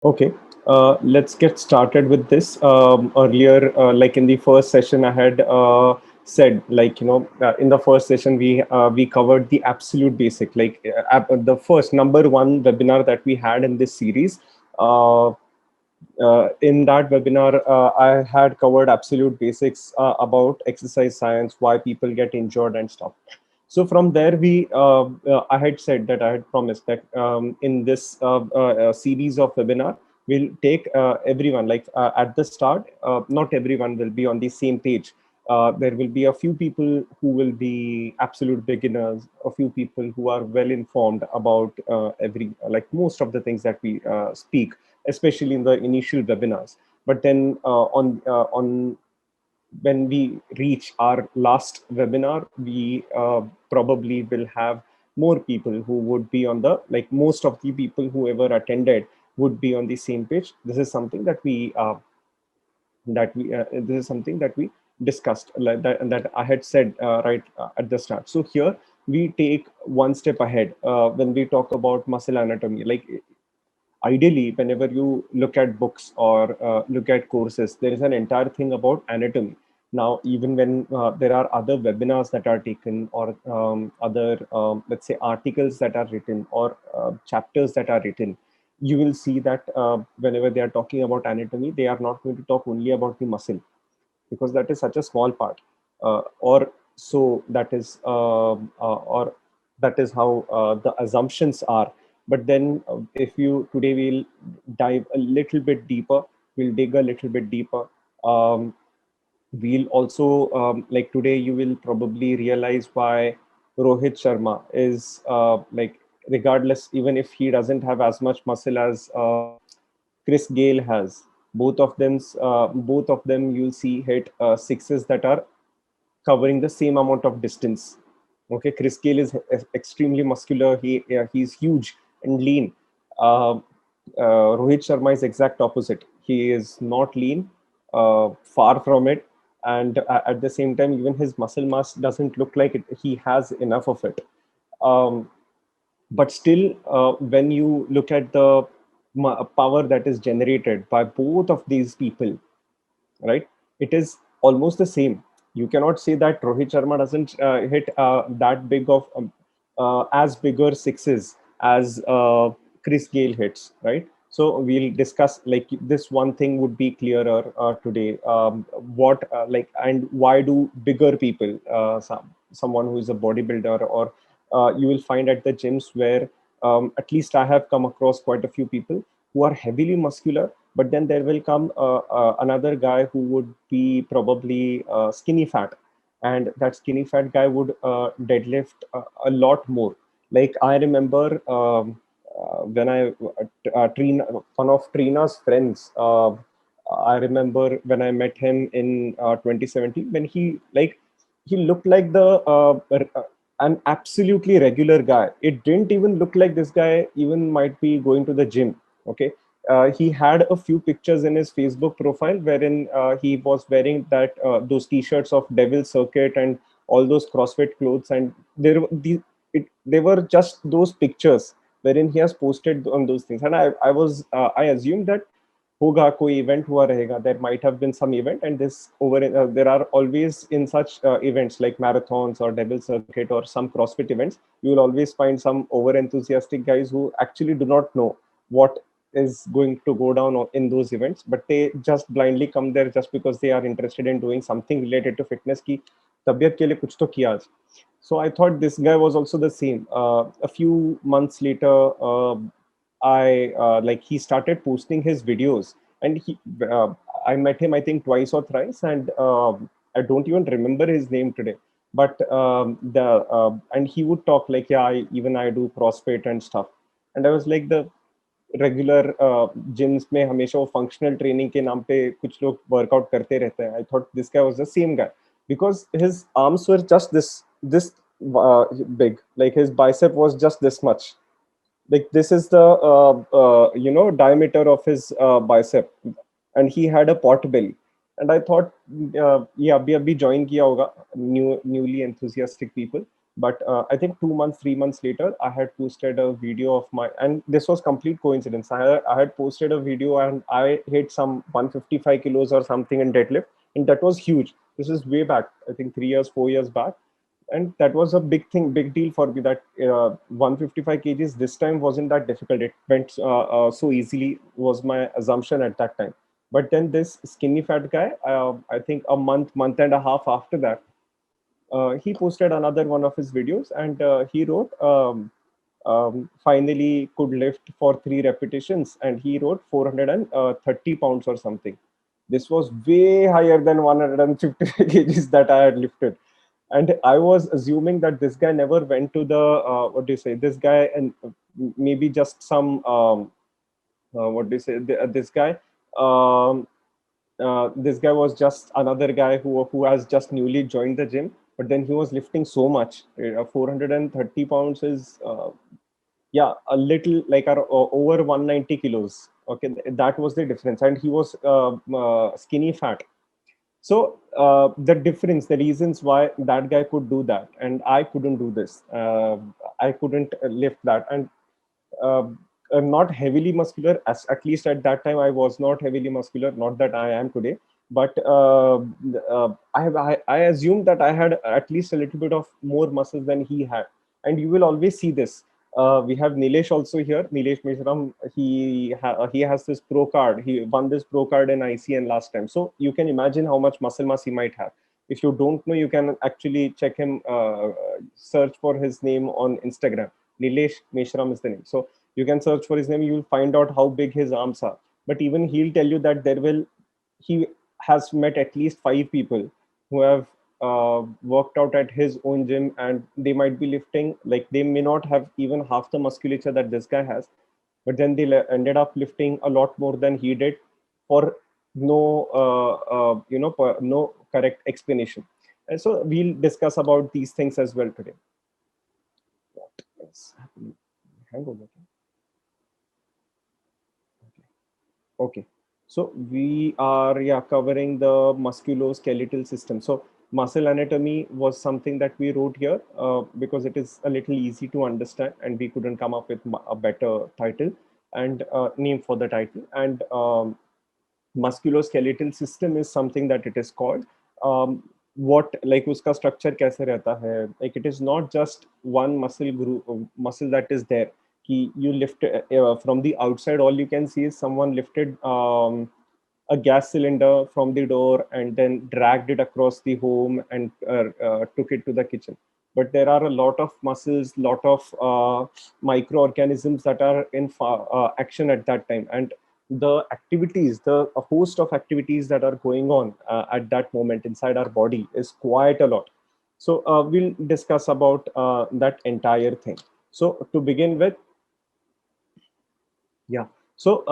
Okay, let's get started with this. Earlier, like in the first session, I had said, in the first session, we covered the absolute basic, the first number one webinar that we had in this series. In that webinar, I had covered absolute basics about exercise science, why people get injured and stuff. So from there, I had said that I had promised that in this series of webinar, we'll take everyone, at the start, not everyone will be on the same page. There will be a few people who will be absolute beginners, a few people who are well informed about like most of the things that we speak, especially in the initial webinars. But then on when we reach our last webinar, we probably will have more people who would be on the, like most of the people who ever attended would be on the same page. This is something this is something that we discussed, like that, and that I had said right at the start. So here we take one step ahead when we talk about muscle anatomy. Like ideally, whenever you look at books or look at courses, there is an entire thing about anatomy. Now, even when there are other webinars that are taken, or other, let's say, articles that are written, or chapters that are written, you will see that whenever they are talking about anatomy, they are not going to talk only about the muscle, because that is such a small part, or so that is or that is how the assumptions are. But then if you today we'll dive a little bit deeper, we'll dig a little bit deeper. We'll also like today you will probably realize why Rohit Sharma is like, regardless, even if he doesn't have as much muscle as Chris Gale has, both of them you'll see hit sixes that are covering the same amount of distance. Okay, Chris Gale is extremely muscular. He's huge and lean. Uh, Rohit Sharma is exact opposite. He is not lean, far from it, and at the same time, even his muscle mass doesn't look like he has enough of it. Um, but still, when you look at the power that is generated by both of these people, right, it is almost the same. You cannot say that Rohit Sharma doesn't hit that big of as bigger sixes as Chris Gale hits, right? So we'll discuss, like, this one thing would be clearer today. What like, and why do bigger people, someone who is a bodybuilder, or you will find at the gyms where at least I have come across quite a few people who are heavily muscular, but then there will come another guy who would be probably skinny fat, and that skinny fat guy would deadlift a lot more. Like I remember when Trina, one of Trina's friends, I remember when I met him in 2017, when he looked like an absolutely regular guy. It didn't even look like this guy even might be going to the gym. Okay, he had a few pictures in his Facebook profile wherein he was wearing those t-shirts of Devil Circuit and all those CrossFit clothes, and they were just those pictures wherein he has posted on those things. And I assumed that होगा कोई event हुआ रहेगा, there might have been some event, and there are always in such events like marathons or Devil Circuit or some CrossFit events, you will always find some over enthusiastic guys who actually do not know what is going to go down in those events, but they just blindly come there just because they are interested in doing something related to fitness की तबीयत के लिए कुछ तो किया आज. So I thought this guy was also the same. A few months later, I like he started posting his videos, and I met him I think twice or thrice, and I don't even remember his name today. But the and he would talk like, yeah, even I do CrossFit and stuff, and I was like, the regular gyms में हमेशा वो functional training के नाम पे कुछ लोग workout करते रहते हैं. I thought this guy was the same guy because his arms were just this big, like his bicep was just this much, like this is the diameter of his bicep, and he had a pot belly. And I thought ये अभी अभी join किया होगा, newly enthusiastic people. But I think 2 months, 3 months later, I had posted a video of my, and this was complete coincidence. I had posted a video and I hit some 155 kilos or something in deadlift, and that was huge. This is way back, I think 3 years, 4 years back, and that was a big thing, big deal for me. That 155 kgs this time wasn't that difficult. It went so easily, was my assumption at that time. But then this skinny fat guy, I think a month and a half after that, he posted another one of his videos, and he wrote, finally could lift for 3 repetitions, and he wrote 430 pounds or something. This was way higher than 150 kgs that I had lifted. And I was assuming that this guy never went to the, what do you say, this guy, and maybe just some, what do you say, this guy, um, this guy was just another guy who has just newly joined the gym, but then he was lifting so much. 430 pounds is, yeah, a little like over 190 kilos. Okay, that was the difference. And he was skinny fat. So the difference, the reasons why that guy could do that and I couldn't do this, I couldn't lift that. And uh, not heavily muscular, as at least at that time I was not heavily muscular, not that I am today. But I assumed that I had at least a little bit of more muscles than he had. And you will always see this. We have Nilesh also here, Nilesh Mishram. He has this pro card. He won this pro card in ICN last time. So you can imagine how much muscle mass he might have. If you don't know, you can actually check him, search for his name on Instagram. Nilesh Meshram is the name. So you can search for his name. You will find out how big his arms are. But even he'll tell you that he has met at least 5 people who have worked out at his own gym, and they might be lifting, like they may not have even half the musculature that this guy has, but then they ended up lifting a lot more than he did for no, no correct explanation. And so we'll discuss about these things as well today. What is happening? Hang on. Okay. So we are, yeah, covering the musculoskeletal system. So muscle anatomy was something that we wrote here because it is a little easy to understand, and we couldn't come up with a better title and name for the title. And musculoskeletal system is something that it is called. What, like uska structure kaise rehta hai? Like it is not just one muscle group, muscle that is there. You lift from the outside, all you can see is someone lifted a gas cylinder from the door and then dragged it across the home and took it to the kitchen. But there are a lot of muscles, lot of microorganisms that are in action at that time. And the activities, a host of activities that are going on at that moment inside our body is quite a lot. So we'll discuss about that entire thing. So to begin with, yeah. So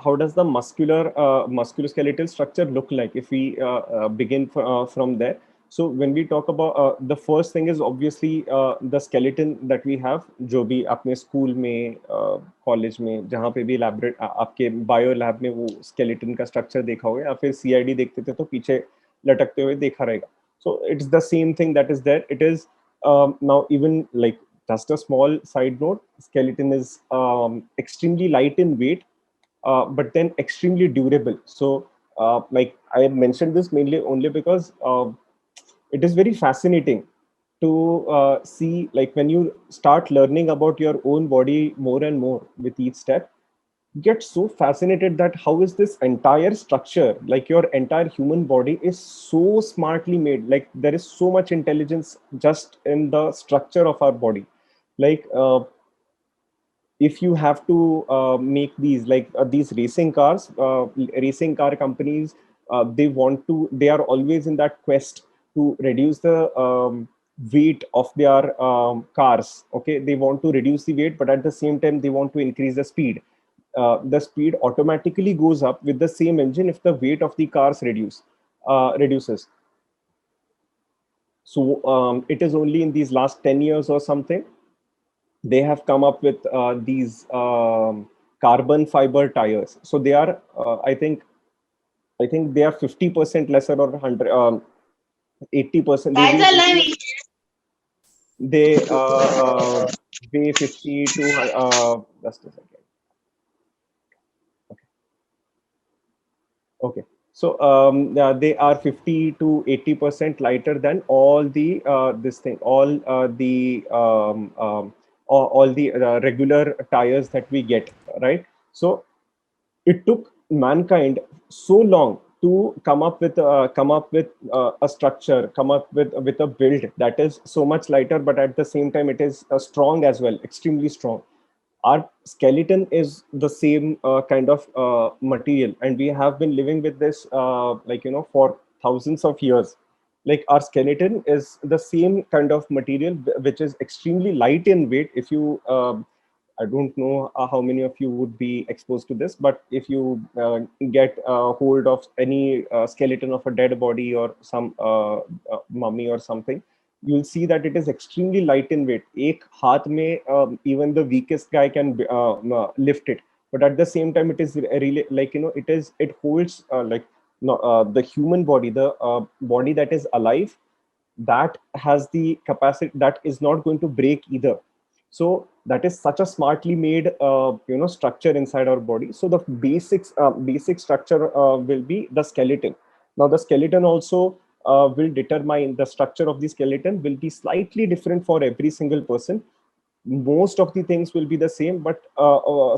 how does the musculoskeletal structure look like if we begin from there? So when we talk about the first thing is obviously the skeleton that we have, जो भी आपने school में, college में, जहाँ पे भी लैबोरेट आपके bio lab में वो skeleton का स्ट्रक्चर देखा होगा, या फिर CID देखते थे तो पीछे लटकते हुए देखा रहेगा. So it's the same thing that is there. It is now, even like, just a small side note, skeleton is extremely light in weight, but then extremely durable. So like I mentioned this mainly only because it is very fascinating to see, like when you start learning about your own body more and more with each step, get so fascinated that how is this entire structure, like your entire human body is so smartly made. Like there is so much intelligence just in the structure of our body. Like if you have to make these, like these racing cars, racing car companies, they are always in that quest to reduce the weight of their cars. Okay, they want to reduce the weight, but at the same time they want to increase the speed. The speed automatically goes up with the same engine if the weight of the cars reduces. So it is only in these last 10 years or something they have come up with these carbon fiber tires. So they are, I think they are 50% lesser or 100, 80%. They weigh 50 to just a second. Okay. So they are 50 to 80% lighter than all the this thing, all the regular tires that we get, right? So it took mankind so long to come up with a structure, come up with a build that is so much lighter, but at the same time it is strong as well, extremely strong. Our skeleton is the same kind of material, and we have been living with this for thousands of years. Like our skeleton is the same kind of material which is extremely light in weight. If you I don't know how many of you would be exposed to this, but if you get hold of any skeleton of a dead body or some mummy or something, you'll see that it is extremely light in weight. एक हाथ में even the weakest guy can lift it. But at the same time, it is really like, it holds no, the human body, the body that is alive, that has the capacity that is not going to break either. So that is such a smartly made structure inside our body. So the basic structure will be the skeleton. Now the skeleton also will determine the structure of the skeleton will be slightly different for every single person. Most of the things will be the same, but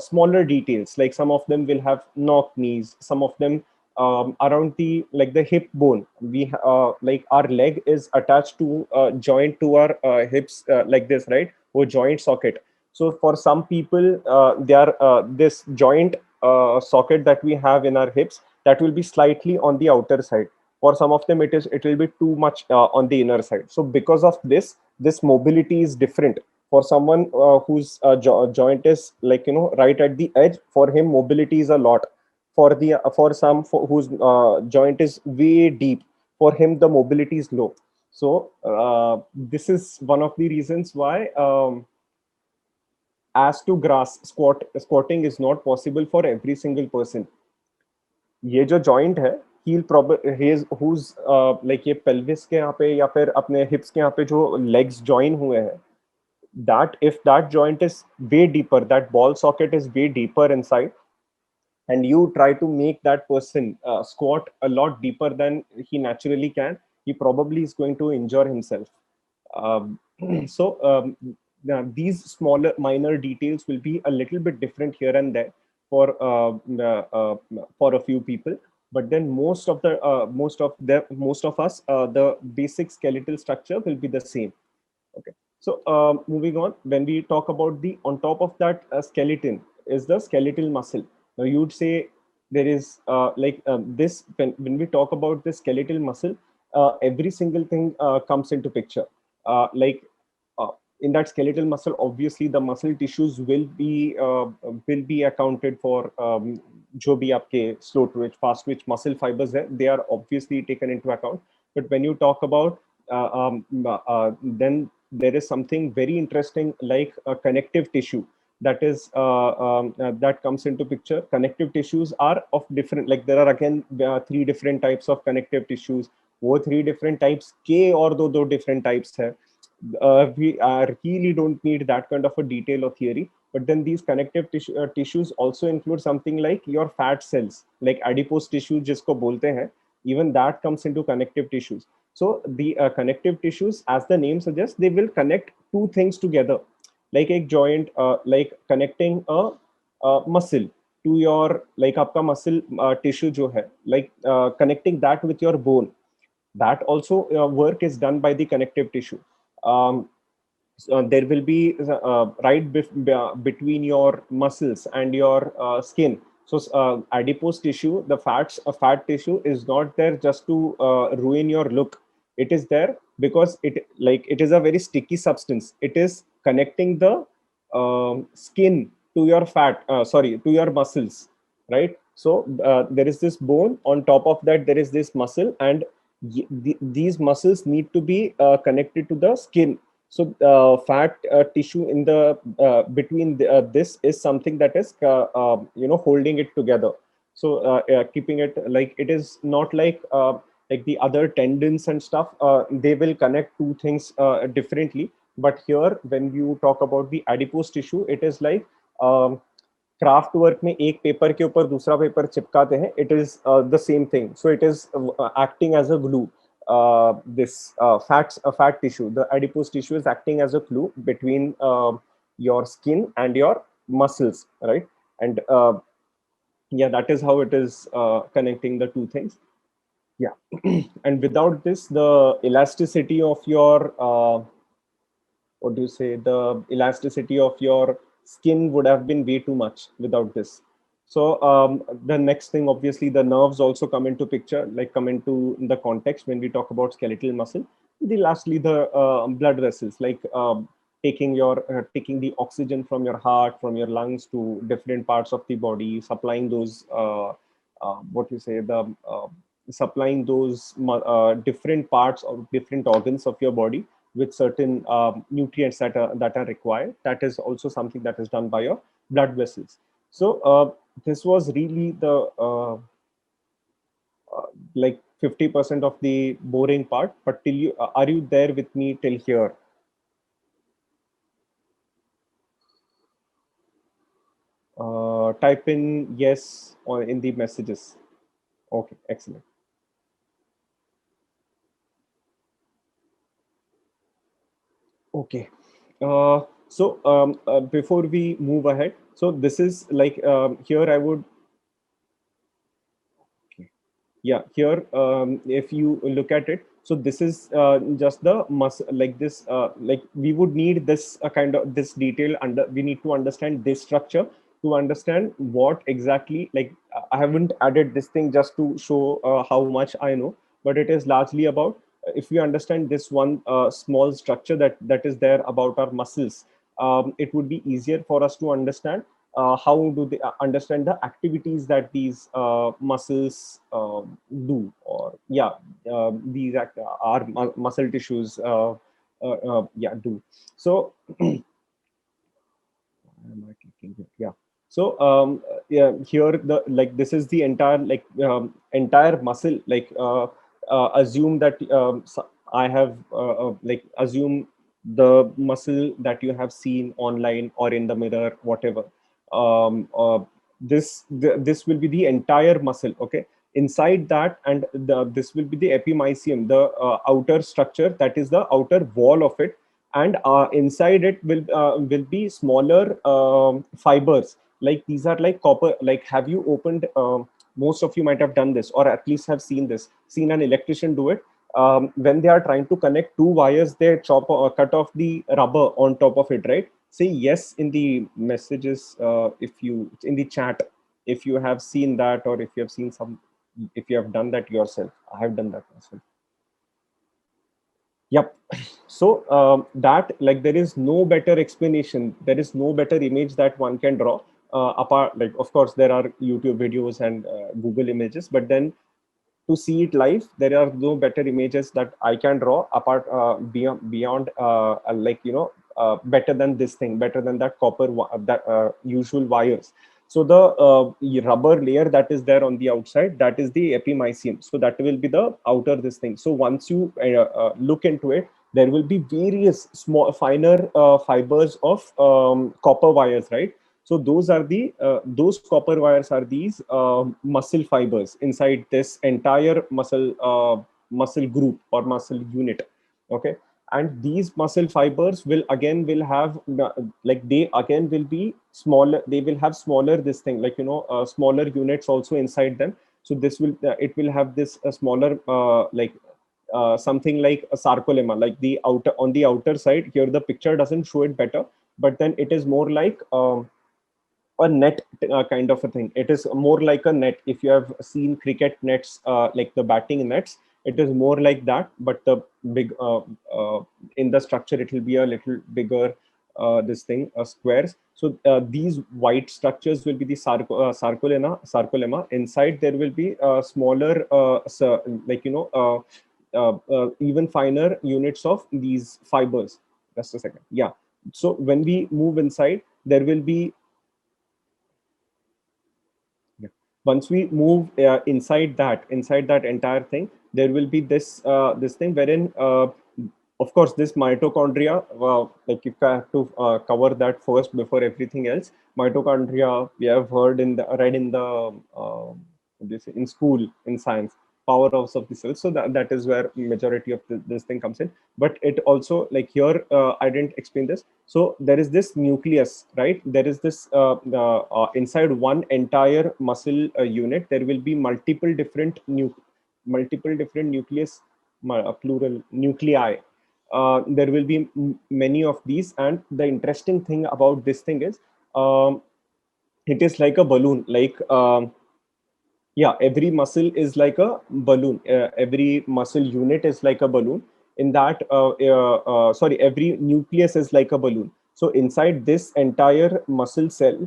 smaller details, like some of them will have knock knees, some of them around the like the hip bone. We like our leg is attached to a joint to our hips, like this, right? Or joint socket. So for some people, they are this joint socket that we have in our hips, that will be slightly on the outer side. For some of them, it will be too much on the inner side. So because of this mobility is different. For someone whose joint is like, right at the edge, for him mobility is a lot. For some whose joint is way deep, for him the mobility is low. So this is one of the reasons why, as to grass squatting is not possible for every single person. ये जो joint है, heal problem who's like ये pelvis के यहाँ पे या फिर अपने hips के यहाँ पे जो legs join हुए हैं, that if that joint is way deeper, that ball socket is way deeper inside, and you try to make that person squat a lot deeper than he naturally can, he probably is going to injure himself. um, so these smaller minor details will be a little bit different here and there for a few people, but then most of us, the basic skeletal structure will be the same. Okay. So moving on, when we talk about the on top of that skeleton is the skeletal muscle. Now you'd say there is this when we talk about the skeletal muscle, every single thing comes into picture. Like in that skeletal muscle, obviously the muscle tissues will be accounted for. जो भी आपके slow twitch, fast twitch muscle fibers है, they are obviously taken into account. But when you talk about then there is something very interesting like a connective tissue that comes into picture. Connective tissues are of different, like there are again three different types of connective tissues. वो three different types के और दो different types है. We really don't need that kind of a detail or theory. But then these connective tissues also include something like your fat cells, like adipose tissue जिसको बोलते हैं. Even that comes into connective tissues. So the connective tissues, as the name suggests, they will connect two things together, like a joint, like connecting a muscle to your, like आपका muscle tissue जो है, like connecting that with your bone. That also work is done by the connective tissue. So there will be between your muscles and your skin. So adipose tissue, the fat tissue is not there just to ruin your look. It is there because it is a very sticky substance. It is connecting the skin to your to your muscles, right? So there is this bone, on top of that there is this muscle, and these muscles need to be connected to the skin. So fat tissue in the between this is something that is holding it together. So keeping it, like it is not like the other tendons and stuff. They will connect two things differently. But here, when you talk about the adipose tissue, it is like craft work में एक paper के ऊपर दूसरा paper चिपकाते हैं, it is the same thing. So it is acting as a glue. This fat tissue, the adipose tissue, is acting as a glue between your skin and your muscles, right? And yeah, that is how it is connecting the two things. Yeah. And without this, the elasticity of your what do you say, the elasticity of your skin would have been way too much without this. So the next thing, obviously, the nerves also come into picture, like come into the context when we talk about skeletal muscle. The lastly, the blood vessels, like taking the oxygen from your heart, from your lungs to different parts of the body, supplying those what you say, the supplying those different parts of different organs of your body with certain nutrients that are required. That is also something that is done by your blood vessels. So this was really the like 50% of the boring part. But till you are you there with me till here? Type in yes or in the messages. Okay, excellent. Okay. Before we move ahead, so this is like here I would yeah, here if you look at it, so this is just the muscle, like this like we would need this kind of this detail under, we need to understand this structure to understand what exactly, like I haven't added this thing just to show how much I know, but it is largely about if we understand this one small structure that is there about our muscles, it would be easier for us to understand how do they understand the activities that these muscles do, or yeah, our muscle tissues yeah, do. So am I clicking it? Yeah. So yeah, here the, like this is the entire, like entire muscle, like assume that I have like assume the muscle that you have seen online or in the mirror, whatever. um, uh, this will be the entire muscle, okay? Inside that, and this will be the epimysium, the outer structure, that is the outer wall of it. And inside it will be smaller fibers, like these are like copper, like have you opened most of you might have done this, or at least have seen this, seen an electrician do it. When they are trying to connect two wires, they chop or cut off the rubber on top of it, right? Say yes in the messages, if you in the chat, if you have seen that, or if you have seen some, if you have done that yourself. I have done that myself. Yep. So that, like there is no better explanation, there is no better image that one can draw apart, like of course there are YouTube videos and Google images, but then to see it live, there are no better images that I can draw apart beyond like better than this thing, better than that that usual wires. So the rubber layer that is there on the outside, that is the epimysium. So that will be the outer this thing. So once you look into it, there will be various small finer fibers of copper wires, right? So those are the those copper wires are these muscle fibers inside this entire muscle group or muscle unit. Okay, and these muscle fibers will have like they again will be smaller. They will have smaller this thing, like smaller units also inside them. So this will it will have this smaller like something like a sarcolemma, like the outer on the outer side. Here the picture doesn't show it better, but then it is more like a net kind of a thing. It is more like a net. If you have seen cricket nets, like the batting nets, it is more like that. But the big in the structure, it will be a little bigger. This thing, squares. So these white structures will be the sarcolemma. Inside there will be smaller, like even finer units of these fibers. Just a second. Yeah. So when we move inside, there will be yeah. Once we move inside that entire thing, there will be this this thing wherein Of course, this mitochondria, like if I have to cover that first before everything else, mitochondria, we have heard in the read in the this in school in science, powerhouse of the cells. So that is where majority of this thing comes in. But it also, like here, I didn't explain this. So there is this nucleus, right? There is this inside one entire muscle unit. There will be multiple different nucleus, plural nuclei. There will be many of these, and the interesting thing about this thing is, um, it is like a balloon. Like yeah, every muscle is like a balloon. Every muscle unit is like a balloon. In that, sorry, every nucleus is like a balloon. So inside this entire muscle cell,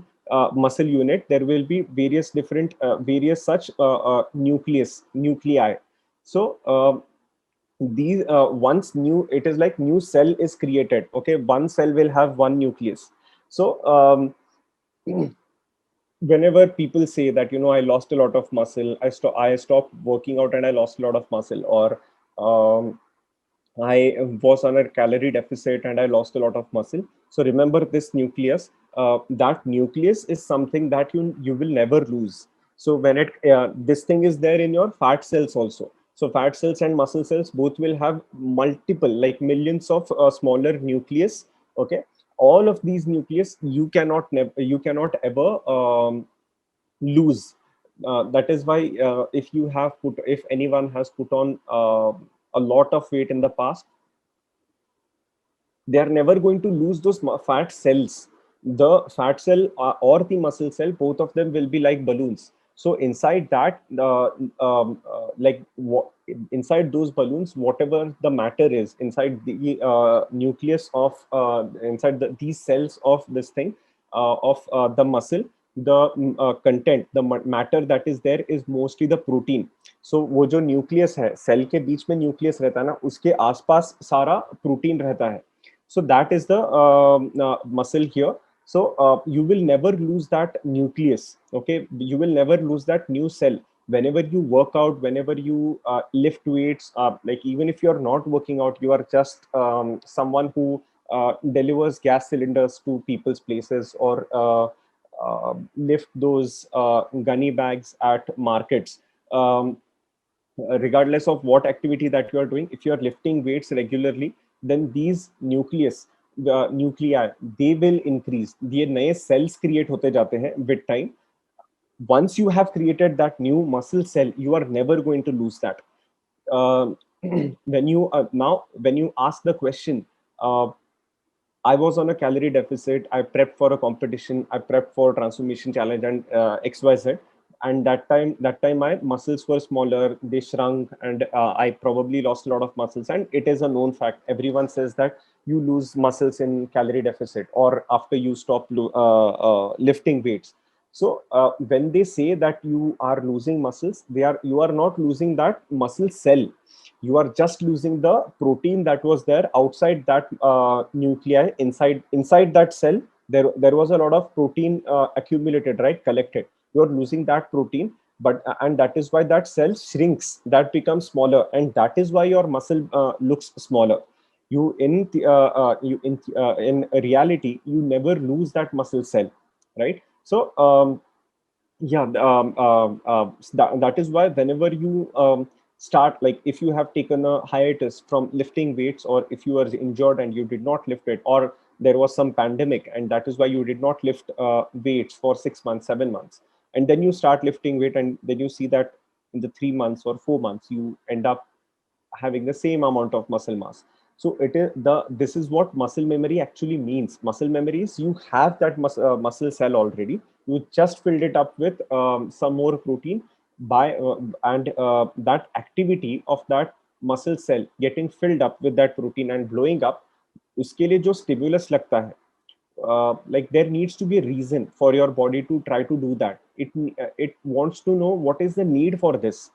muscle unit, there will be various such nuclei. So these once new it is like new cell is created. Okay, one cell will have one nucleus. So whenever people say that, I lost a lot of muscle, I stopped working out and I lost a lot of muscle, or um, I was on a calorie deficit and I lost a lot of muscle. So remember this nucleus. That nucleus is something that you will never lose. So when this thing is there in your fat cells also. So fat cells and muscle cells both will have multiple, like millions of smaller nucleus. Okay, all of these nucleus you cannot ever lose. That is why if anyone has put on a lot of weight in the past, they are never going to lose those fat cells. The fat cell or the muscle cell, both of them will be like balloons. So inside that, inside those balloons, whatever the matter is inside the nucleus of inside these cells of this thing, of the muscle, the content, the matter that is there is mostly the protein. So वो जो nucleus है, cell के बीच में nucleus रहता है ना, उसके आसपास सारा प्रोटीन रहता है. So that is the muscle here. So you will never lose that nucleus. Okay, you will never lose that new cell. Whenever you work out, whenever you lift weights, like even if you are not working out, you are just someone who delivers gas cylinders to people's places, or lift those gunny bags at markets. Regardless of what activity that you are doing, if you are lifting weights regularly, then these nuclei, they will increase. ये नए cells create होते जाते हैं with time. Once you have created that new muscle cell, you are never going to lose that. uh, when you ask the question, uh, I was on a calorie deficit. I prepped for a competition. I prepped for transformation challenge and XYZ. And that time my muscles were smaller. They shrunk, and I probably lost a lot of muscles. And it is a known fact. Everyone says that you lose muscles in calorie deficit or after you stop lifting weights. So when they say that you are losing muscles, you are not losing that muscle cell. You are just losing the protein that was there outside that nuclei. Inside that cell, there was a lot of protein accumulated, right, collected. You are losing that protein, but and that is why that cell shrinks, that becomes smaller, and that is why your muscle looks smaller. In reality, you never lose that muscle cell, right? So yeah, that is why whenever you start, like if you have taken a hiatus from lifting weights, or if you were injured and you did not lift it, or there was some pandemic and that is why you did not lift weights for 6 months, 7 months, and then you start lifting weight, and then you see that in the 3 months or 4 months you end up having the same amount of muscle mass. So this is what muscle memory actually means. Muscle memory is you have that muscle cell already. You just filled it up with some more protein by and that activity of that muscle cell getting filled up with that protein and blowing up, उसके लिए जो stimulus लगता है, like there needs to be a reason for your body to try to do that. It wants to know what is the need for this.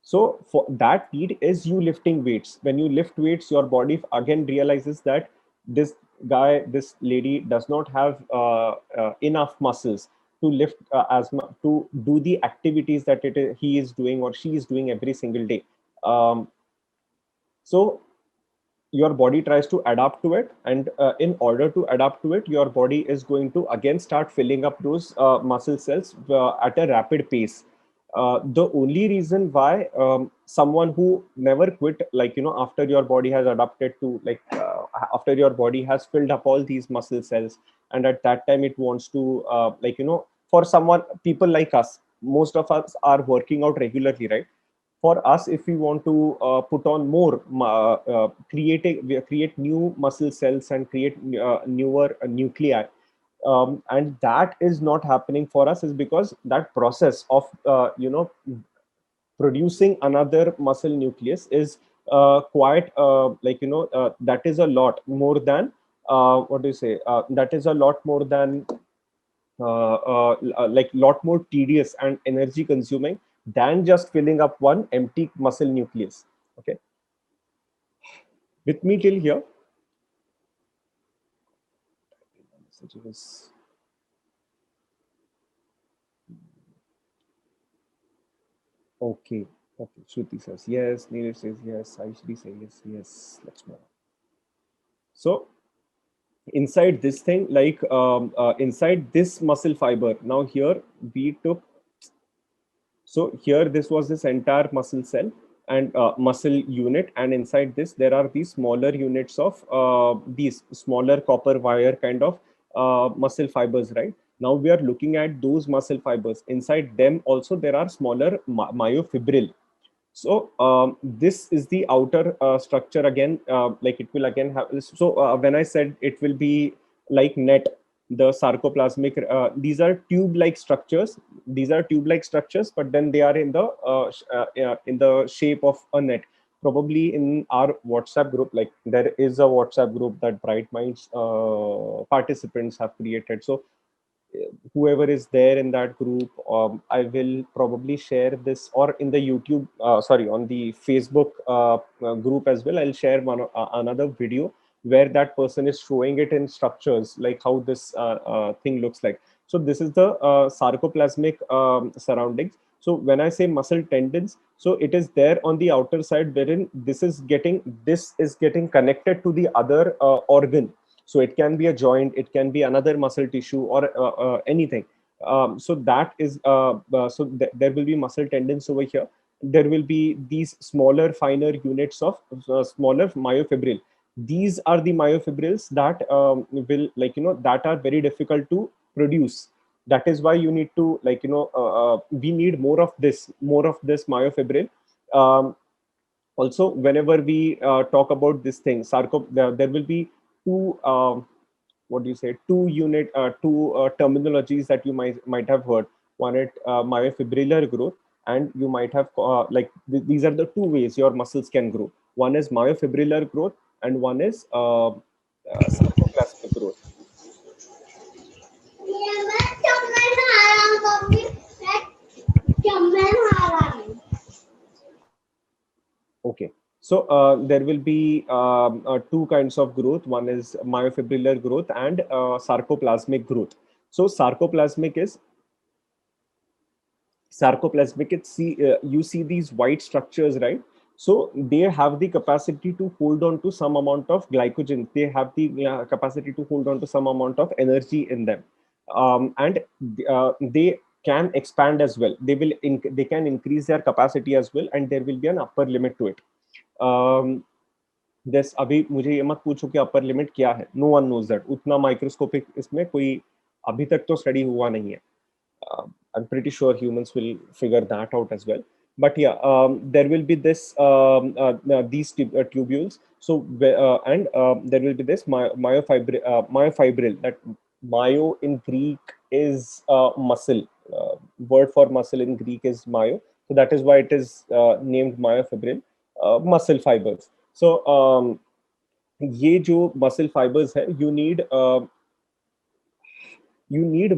So for that need is you lifting weights. When you lift weights, your body again realizes that this this lady does not have enough muscles to lift to do the activities that he is doing or she is doing every single day. Um, so your body tries to adapt to it, and in order to adapt to it, your body is going to again start filling up those muscle cells at a rapid pace. The only reason why someone who never quit, like, after your body has adapted to, like, after your body has filled up all these muscle cells, and at that time it wants to, for someone, people like us, most of us are working out regularly, right? For us, if we want to put on more, create new muscle cells and create newer nuclei, and that is not happening for us, is because that process of producing another muscle nucleus is quite, that is a lot more than, what do you say, that is a lot more than, like, lot more tedious and energy consuming than just filling up one empty muscle nucleus. Okay, with me till here? Messages. Okay, okay. Shruti says yes. Neeraj says yes. Aishri says yes. Yes. Let's move on. So inside this thing, like, inside this muscle fiber, now here we took, so here this was this entire muscle cell and muscle unit, and inside this there are these smaller units of these smaller copper wire kind of muscle fibers, right? Now we are looking at those muscle fibers. Inside them also there are smaller myofibril. So this is the outer structure again, like it will again have. So when I said it will be like net, the sarcoplasmic, these are tube-like structures. These are tube-like structures, but then they are in the shape of a net. Probably in our WhatsApp group, like there is a WhatsApp group that Bright Minds participants have created. So whoever is there in that group, I will probably share this, or in the YouTube, sorry, on the Facebook group as well. I'll share another video where that person is showing it in structures, like how this thing looks like. So this is the sarcoplasmic surroundings. So when I say muscle tendons, so it is there on the outer side, wherein this is getting connected to the other organ. So it can be a joint, it can be another muscle tissue, or anything. So that is, there will be muscle tendons over here. There will be these smaller finer units of smaller myofibril. These are the myofibrils that will, like, that are very difficult to produce. That is why you need to, like, we need more of this myofibril. um, Also, whenever we talk about this thing, there will be two, what do you say, two terminologies that you might have heard. One is myofibrillar growth, and you might have, these are the two ways your muscles can grow. One is myofibrillar growth, and one is sarcoplasmic growth. Okay. So there will be two kinds of growth. One is myofibrillar growth and sarcoplasmic growth. So sarcoplasmic, you see these white structures, right? So they have the capacity to hold on to some amount of glycogen. They have the capacity to hold on to some amount of energy in them, and they can expand as well. They can increase their capacity as well, and there will be an upper limit to it. This, अभी मुझे ये मत पूछो कि अपर limit क्या है. No one knows that. उतना microscopic इसमें कोई अभी तक तो स्टडी हुआ नहीं है. I'm pretty sure humans will figure that out as well. But yeah, there will be this these tubules. So and there will be this myofibril. That myo in Greek is muscle. Word for muscle in Greek is myo. So that is why it is named myofibril, muscle fibers. So ये जो muscle fibers है, you need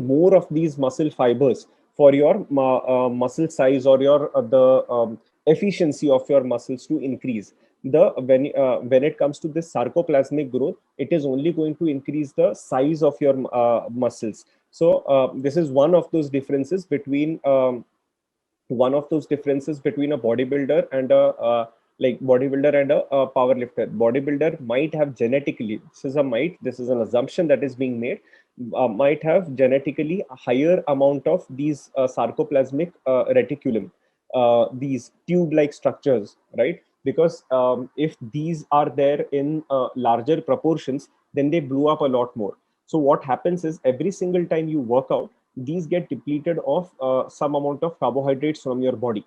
more of these muscle fibers for your muscle size, or your the efficiency of your muscles to increase. The when it comes to this sarcoplasmic growth, it is only going to increase the size of your muscles. So this is one of those differences between a bodybuilder and a like bodybuilder and a power lifter. Bodybuilder might have genetically, this is a might, this is an assumption that is being made, might have genetically a higher amount of these sarcoplasmic reticulum, these tube-like structures, right? Because if these are there in larger proportions, then they blew up a lot more. So what happens is every single time you work out, these get depleted of some amount of carbohydrates from your body.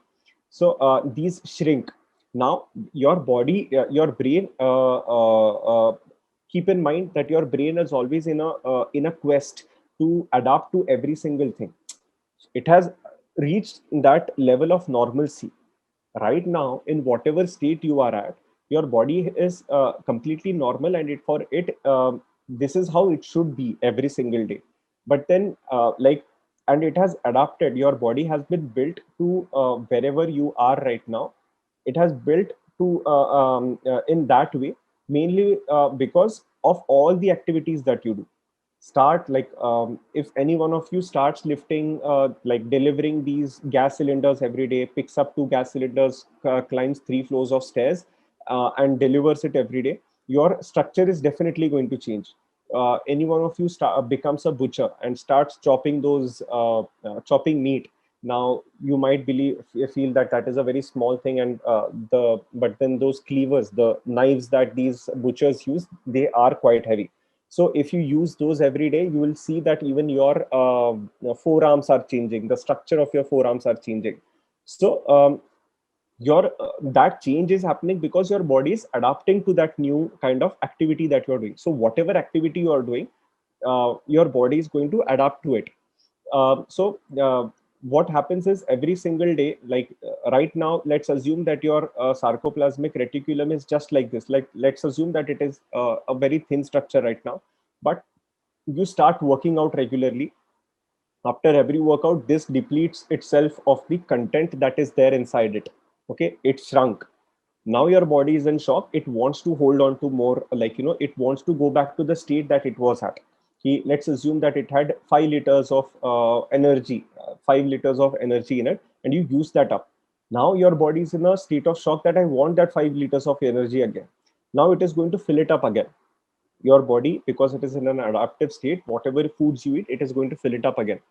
So these shrink. Now your body, your brain, keep in mind that your brain is always in a quest to adapt to every single thing. It has reached that level of normalcy right now. In whatever state you are at, your body is completely normal, and it for it this is how it should be every single day. But then and it has adapted. Your body has been built to wherever you are right now. It has built to in that way, mainly because of all the activities that you do. Start like if any one of you starts lifting, like delivering these gas cylinders every day, picks up 2 gas cylinders, climbs 3 floors of stairs, and delivers it every day, your structure is definitely going to change. Any one of you becomes a butcher and starts chopping those chopping meat. Now you might feel that that is a very small thing, and but then those cleavers, the knives that these butchers use, they are quite heavy. So if you use those every day, you will see that even your forearms are changing. The structure of your forearms are changing. So your that change is happening because your body is adapting to that new kind of activity that you're doing. So whatever activity you are doing, your body is going to adapt to it. What happens is every single day, like right now, let's assume that your sarcoplasmic reticulum is just like this. Like let's assume that it is a very thin structure right now, but you start working out regularly. After every workout, this depletes itself of the content that is there inside it. Okay, it shrunk. Now your body is in shock. It wants to hold on to more, like it wants to go back to the state that it was at. Let's assume that it had 5 liters of energy, 5 liters of energy in it, and you use that up. Now your body is in a state of shock that I want that 5 liters of energy again. Now it is going to fill it up again. Your body, because it is in an adaptive state, whatever foods you eat, it is going to fill it up again.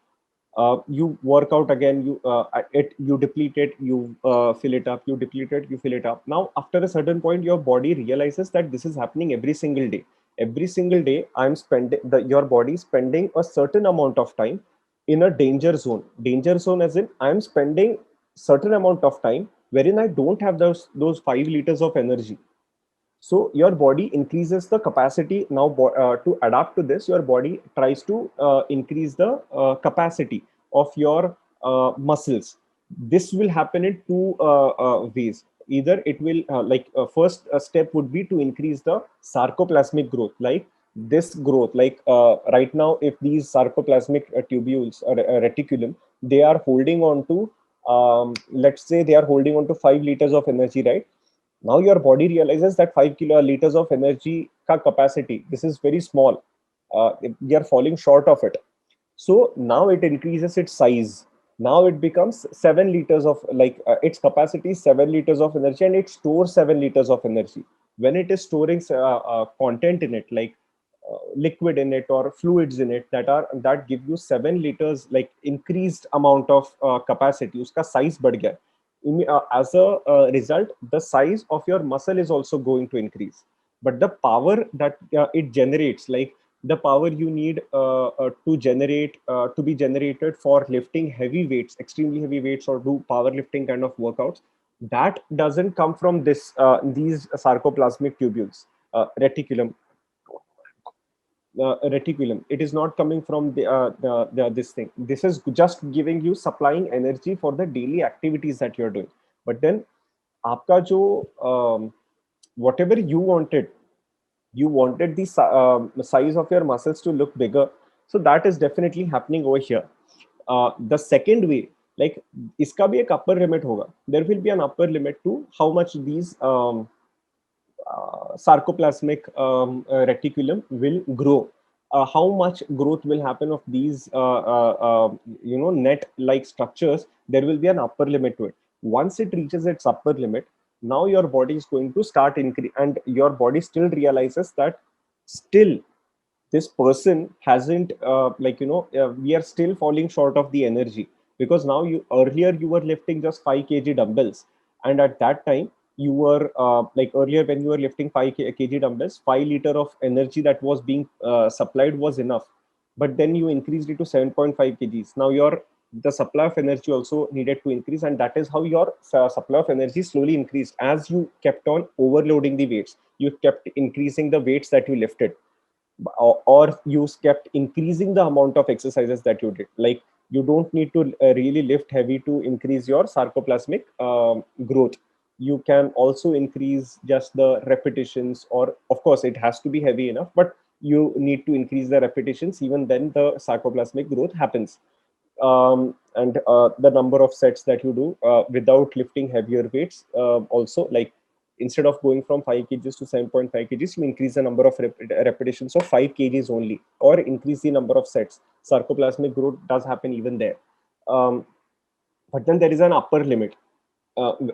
You work out again, you deplete it, you fill it up, you deplete it, you fill it up. Now after a certain point, your body realizes that this is happening every single day. Every single day I'm spending your body is spending a certain amount of time in a danger zone. Danger zone as in I'm spending certain amount of time wherein I don't have those 5 liters of energy. So your body increases the capacity. Now to adapt to this, your body tries to increase the capacity of your muscles. This will happen in two ways. Either it will first step would be to increase the sarcoplasmic growth, like this growth, like right now, if these sarcoplasmic tubules or reticulum, they are holding on to let's say they are holding on to 5 liters of energy, right? Now your body realizes that 5 kiloliters of energy ka capacity, this is very small. We are falling short of it. So now it increases its size. Now it becomes 7 liters of, its capacity is 7 liters of energy, and it stores 7 liters of energy. When it is storing content in it, like liquid in it or fluids in it, that give you 7 liters, like increased amount of capacity, uska size बढ़ गया. As a result, the size of your muscle is also going to increase, but the power that it generates, like the power you need to be generated for lifting heavy weights, extremely heavy weights, or do powerlifting kind of workouts, that doesn't come from these sarcoplasmic tubules, reticulum. Reticulum, it is not coming from this thing. This is just giving you, supplying energy for the daily activities that you're doing. But then आपका जो whatever you wanted the size of your muscles to look bigger, so that is definitely happening over here. The second way, like iska bhi ek upper limit hoga. There will be an upper limit to how much these sarcoplasmic reticulum will grow. How much growth will happen of these net like structures? There will be an upper limit to it. Once it reaches its upper limit, Now your body is going to start increase, and your body still realizes that still this person hasn't we are still falling short of the energy, because now you earlier you were lifting just 5 kg dumbbells, and at that time you were like earlier when you were lifting 5 kg dumbbells, 5 liter of energy that was being supplied was enough, but then you increased it to 7.5 kgs. Now your the supply of energy also needed to increase, and that is how your supply of energy slowly increased as you kept on overloading the weights. You kept increasing the weights that you lifted, or you kept increasing the amount of exercises that you did. Like you don't need to really lift heavy to increase your sarcoplasmic growth. You can also increase just the repetitions, or of course it has to be heavy enough, but you need to increase the repetitions. Even then the sarcoplasmic growth happens. And the number of sets that you do without lifting heavier weights also, like instead of going from 5 kgs to 7.5 kgs, you increase the number of repetitions of 5 kgs only, or increase the number of sets. Sarcoplasmic growth does happen even there. Um, but then there is an upper limit,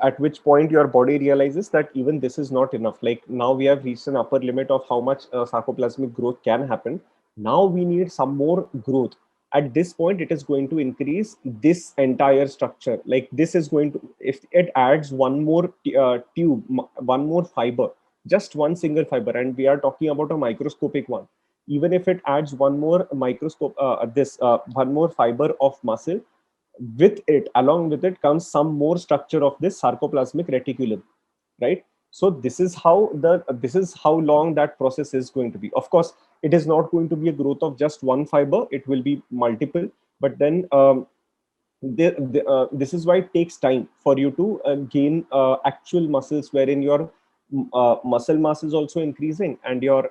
at which point your body realizes that even this is not enough. Like now we have reached an upper limit of how much sarcoplasmic growth can happen. Now we need some more growth. At this point it is going to increase this entire structure. Like this is going to, if it adds one more tube, one more fiber, just one single fiber, and we are talking about a microscopic one. Even if it adds one more microscope this one more fiber of muscle, with it, along with it comes some more structure of this sarcoplasmic reticulum, right? So this is how long that process is going to be. Of course it is not going to be a growth of just one fiber, it will be multiple. But then this is why it takes time for you to gain actual muscles, wherein your muscle mass is also increasing, and your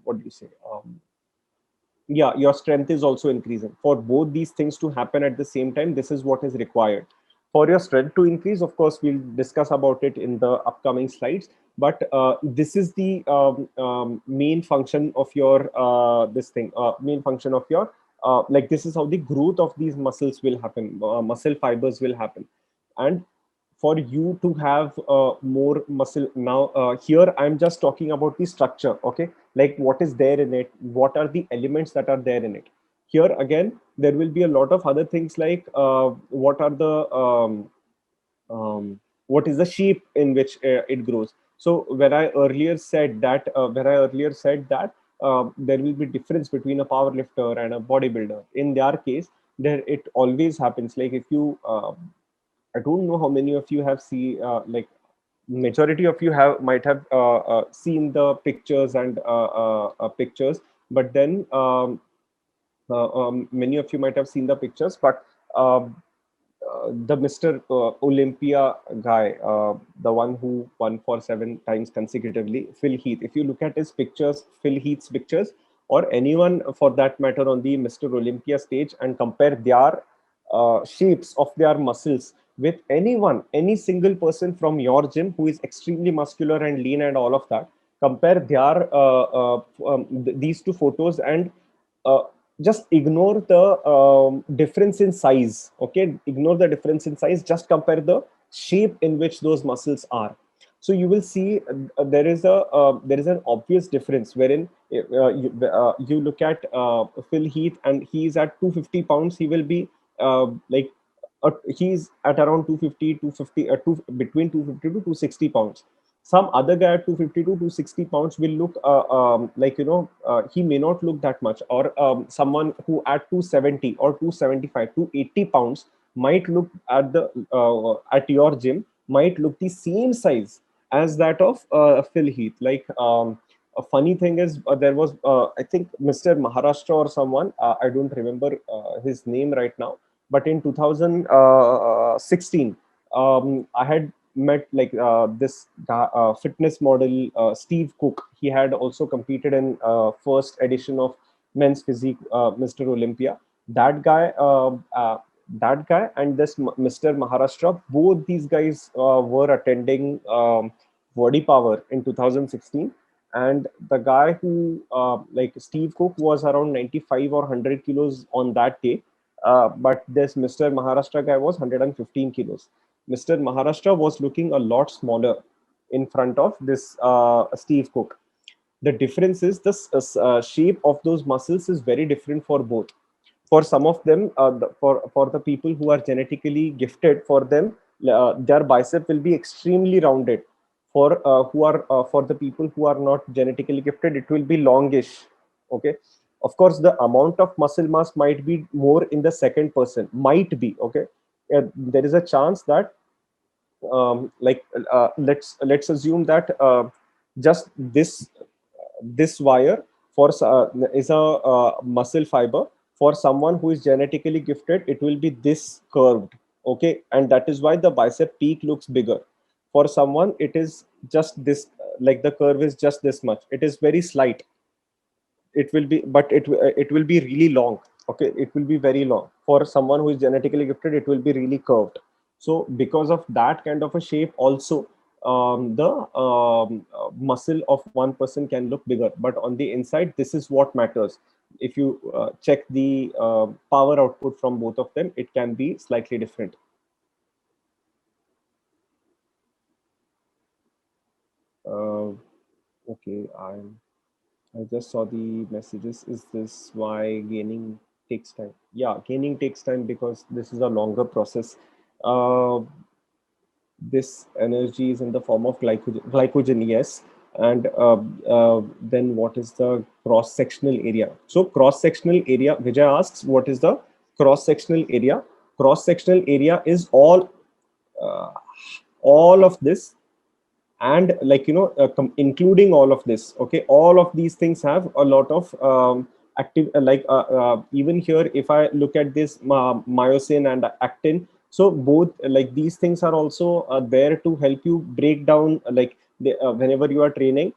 what do you say yeah, your strength is also increasing. For both these things to happen at the same time, this is what is required. For your strength to increase, of course we'll discuss about it in the upcoming slides, but this is the main function of your main function of your like this is how the growth of these muscles will happen, muscle fibers will happen. And for you to have more muscle, now here I'm just talking about the structure, okay? Like what is there in it, what are the elements that are there in it. Here again there will be a lot of other things, like what are the what is the shape in which it grows. So when I earlier said that there will be difference between a power lifter and a bodybuilder. In their case, there it always happens. Like if you I don't know how many of you have seen, like majority of you have might have seen the pictures and pictures, but then many of you might have seen the pictures, but the Mr. Olympia guy, the one who won for 7 times consecutively, Phil Heath. If you look at his pictures, Phil Heath's pictures, or anyone for that matter on the Mr. Olympia stage, and compare their shapes of their muscles with anyone, any single person from your gym who is extremely muscular and lean and all of that, compare their these two photos, and uh, just ignore the difference in size. Okay, ignore the difference in size, just compare the shape in which those muscles are. So you will see there is an obvious difference, wherein you look at Phil Heath, and he is at 250 pounds. He will be like he's at around 250 between 250 to 260 pounds. Some other guy at 250 to 260 pounds will look he may not look that much, or someone who at 270 or 275 to 80 pounds might look at your gym, might look the same size as that of Phil Heath. Like a funny thing is, there was I think Mr. Maharashtra or someone, I don't remember his name right now, but in 2016 I had met like this fitness model Steve Cook. He had also competed in first edition of men's physique, Mr. Olympia. that guy uh, uh, that guy and this Mr. Maharashtra, both these guys were attending Body Power in 2016. And the guy who like Steve Cook was around 95 or 100 kilos on that day, but this Mr. Maharashtra guy was 115 kilos. Mr. Maharashtra was looking a lot smaller in front of this Steve Cook. The difference is the shape of those muscles is very different for both. For some of them, for the people who are genetically gifted, for them their bicep will be extremely rounded. For the people who are not genetically gifted, it will be longish. Okay, of course the amount of muscle mass might be more in the second person, might be. Okay, there is a chance that let's assume that just this wire is a muscle fiber. For someone who is genetically gifted, it will be this curved. Okay, and that is why the bicep peak looks bigger. For someone, it is just this, like the curve is just this much, it is very slight. It will be, but it will be really long. Okay, it will be very long. For someone who is genetically gifted, it will be really curved. So because of that kind of a shape also, the muscle of one person can look bigger, but on the inside, this is what matters. If you check the power output from both of them, it can be slightly different. uh, okay, I just saw the messages. Is this why gaining takes time? Yeah, gaining takes time because this is a longer process. Uh, this energy is in the form of glycogen, yes. And then what is the cross sectional area? So cross sectional area, Vijay asks, what is the cross sectional area? Cross sectional area is uh, all of this, and like including all of this. Okay, all of these things have a lot of active even here, if I look at this myosin and actin, so both like these things are also there to help you break down, whenever you are training,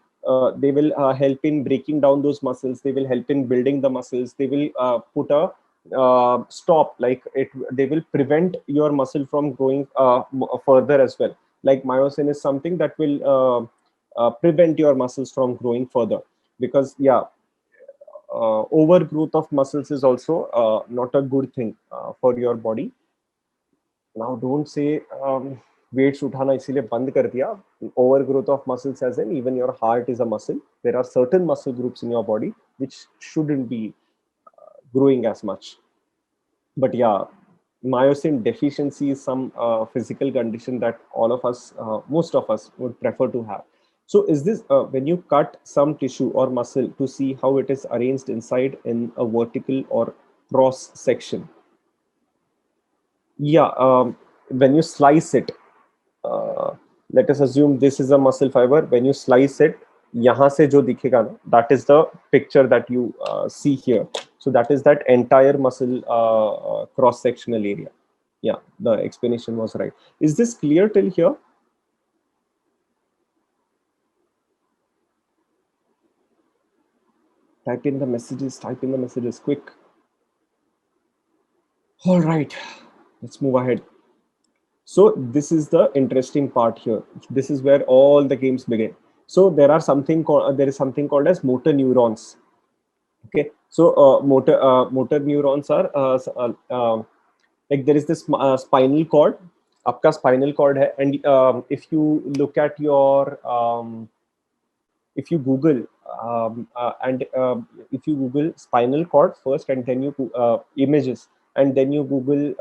they will help in breaking down those muscles, they will help in building the muscles, they will put a stop, like it, they will prevent your muscle from growing further as well. Like myosin is something that will prevent your muscles from growing further, because yeah, overgrowth of muscles is also not a good thing for your body. Now don't say weights उठाना इसीलिए बंद कर दिया. Overgrowth of muscles as in even your heart is a muscle. There are certain muscle groups in your body which shouldn't be growing as much. But yeah, myosin deficiency is some physical condition that all of us, most of us, would prefer to have. So is this when you cut some tissue or muscle to see how it is arranged inside in a vertical or cross section? Yeah, when you slice it, uh, let us assume this is a muscle fiber. When you slice it, यहाँ से जो दिखेगा ना, that is the picture that you see here. So that is that entire muscle cross sectional area. Yeah, the explanation was right. Is this clear till here? Type in the messages. Type in the messages quick. All right, let's move ahead. So this is the interesting part here. This is where all the games begin. So there is something called as motor neurons. Okay, so motor neurons are like there is this spinal cord. आपका spinal cord है, and if you look at your if you Google and if you Google spinal cord first, and then you images, and then you Google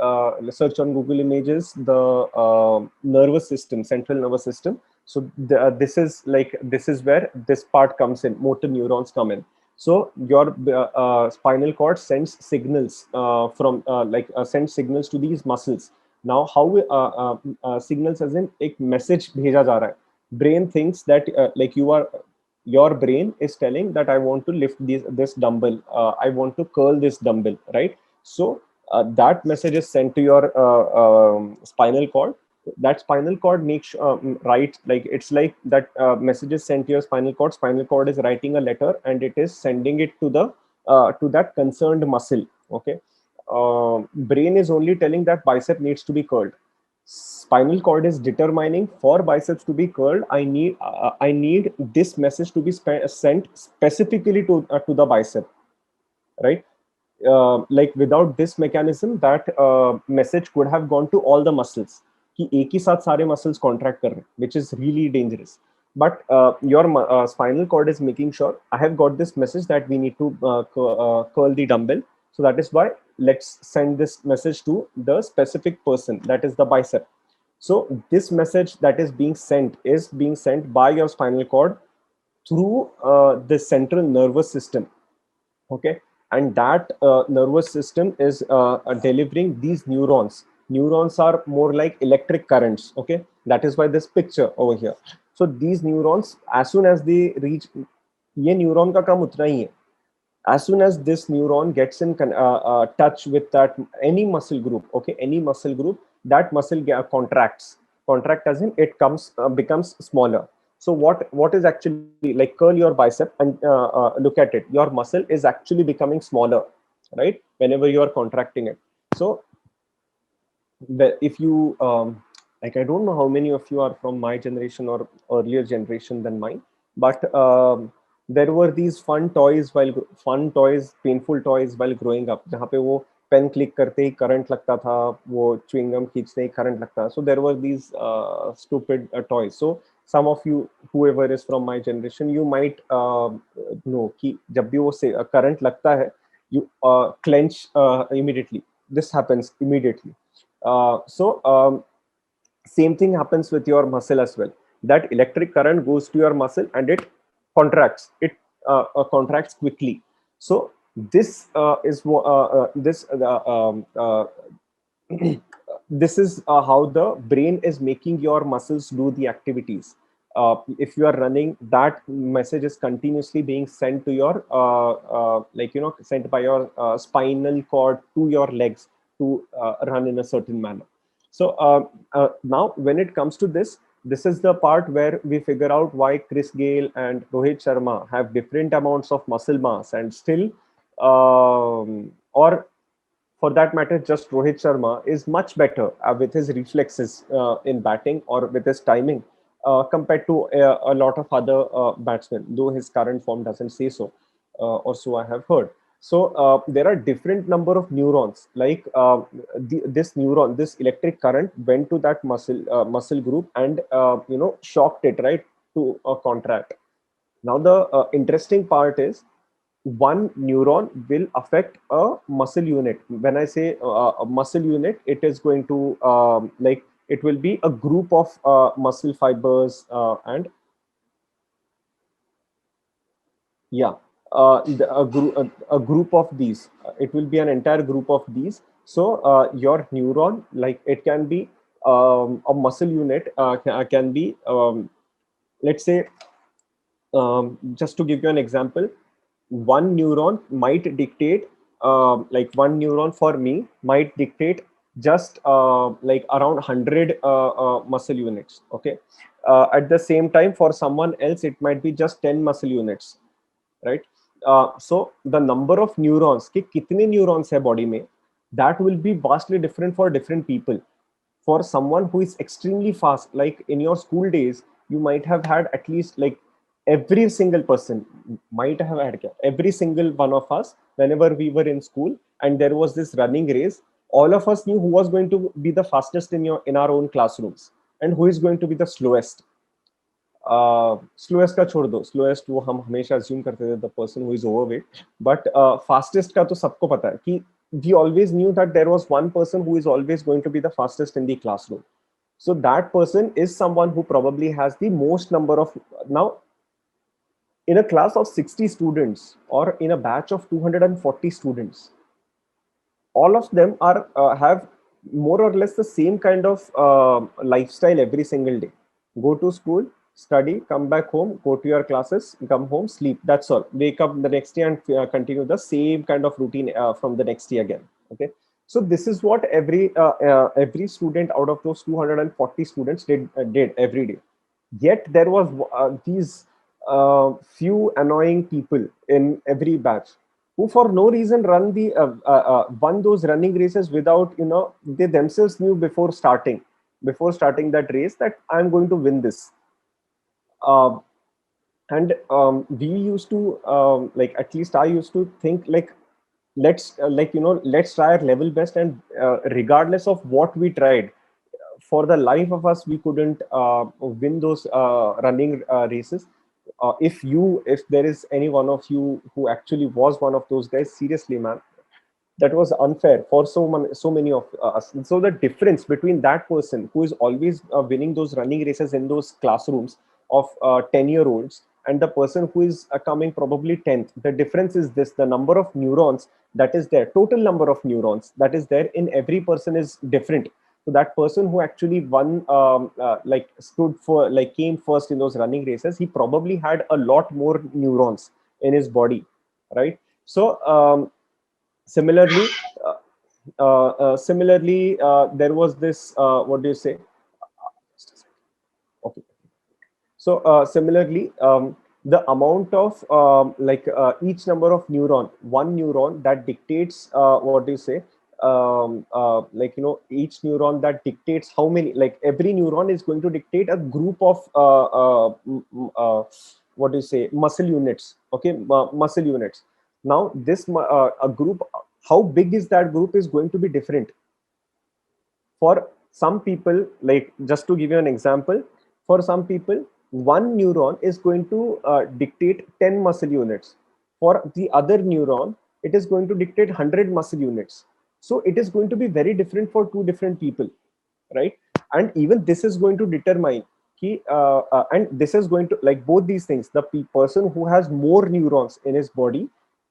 search on Google Images the nervous system, central nervous system. So this is where this part comes in. Motor neurons come in. So your spinal cord sends signals sends signals to these muscles. Now how signals as in एक message भेजा जा रहा है. Brain thinks that your brain is telling that I want to lift this dumbbell, I want to curl this dumbbell, right? So that message is sent to your spinal cord. That spinal cord makes right, like it's like that message is sent to your spinal cord. Spinal cord is writing a letter and it is sending it to the to that concerned muscle. Okay, brain is only telling that bicep needs to be curled. Spinal cord is determining for biceps to be curled, I need this message to be sent specifically to the bicep, right? Like without this mechanism, that message could have gone to all the muscles. कि एक ही साथ सारे muscles contract कर रहे हैं, which is really dangerous. But your spinal cord is making sure I have got this message that we need to curl the dumbbell. So that is why let's send this message to the specific person, that is the bicep. So this message that is being sent by your spinal cord through the central nervous system. Okay, and that nervous system is delivering these neurons are more like electric currents. Okay, that is why this picture over here. So these neurons, as soon as they reach, ये neuron का काम उतना ही है. As soon as this neuron gets in touch with that any muscle group, okay, any muscle group, that muscle contract as in it becomes smaller. So what is actually, like, curl your bicep and look at it, your muscle is actually becoming smaller, right, whenever you are contracting it. So if you like, I don't know how many of you are from my generation or earlier generation than mine, but there were these fun toys, painful toys while growing up, जहाँ पे वो pen click करते ही current लगता था, वो chewing gum खींचते ही current लगता. So there were these stupid toys. So some of you, whoever is from my generation, you might know कि जब भी वो से करंट लगता है, you clench immediately. This happens immediately. Same thing happens with your muscle as well. That electric current goes to your muscle and it contracts. It contracts quickly. So this is this this is how the brain is making your muscles do the activities. If you are running, that message is continuously being sent to your like, you know, sent by your spinal cord to your legs to run in a certain manner. So now when it comes to this is the part where we figure out why Chris Gale and Rohit Sharma have different amounts of muscle mass and still or for that matter, just Rohit Sharma is much better with his reflexes in batting or with his timing compared to a lot of other batsmen, though his current form doesn't say so, or so I have heard. So there are different number of neurons. Like this electric current went to that muscle group and you know, shocked it, right, to contract. Now the interesting part is one neuron will affect a muscle unit. When I say a muscle unit, it is going to like, it will be a group of muscle fibers and yeah, a group of these. It will be an entire group of these. So your neuron, like, it can be a muscle unit, can be let's say, just to give you an example, one neuron might dictate like one neuron for me might dictate just like around 100 muscle units. Okay, at the same time for someone else it might be just 10 muscle units, right? So the number of neurons, कि कितने neurons है body में, that will be vastly different for different people. For someone who is extremely fast, like in your school days, you might have had at least, like, every single person might have had, every single one of us, whenever we were in school and there was this running race, all of us knew who was going to be the fastest in our own classrooms and who is going to be the slowest. Slowest का छोड़ दो, slowest वो हम हमेशा assume करते थे, the person who is overweight, but fastest का तो सबको पता है कि we always knew that there was one person who is always going to be the fastest in the classroom. So that person is someone who probably has the most number of, now in a class of 60 students or in a batch of 240 students, all of them are have more or less the same kind of lifestyle every single day. Go to school, study, come back home, go to your classes, come home, sleep. That's all. Wake up the next day and continue the same kind of routine from the next day again. Okay. So this is what every student out of those 240 students did every day. Yet there was these few annoying people in every batch who for no reason won those running races without, you know, they themselves knew before starting that race that I'm going to win this. And we used to like, at least I used to think like, let's like, you know, let's try our level best, and regardless of what we tried, for the life of us, we couldn't win those running races. If there is any one of you who actually was one of those guys, seriously, man, that was unfair for so many of us. And so the difference between that person who is always winning those running races in those classrooms of 10-year-olds and the person who is coming probably 10th, the difference is this: the number of neurons that is there, total number of neurons that is there in every person is different. So that person who actually won, like stood for, like came first in those running races, he probably had a lot more neurons in his body, right? So similarly, there was this, what do you say? Okay. So similarly, the amount of each number of neuron, one neuron that dictates, what do you say? Each neuron that dictates how many, like every neuron is going to dictate a group of what do you say, muscle units. Okay, muscle units. Now this a group, how big is that group is going to be different for some people. Like, just to give you an example, for some people one neuron is going to dictate 10 muscle units. For the other neuron, it is going to dictate 100 muscle units. So it is going to be very different for two different people, right? And even this is going to determine and this is going to, like, both these things, the person who has more neurons in his body,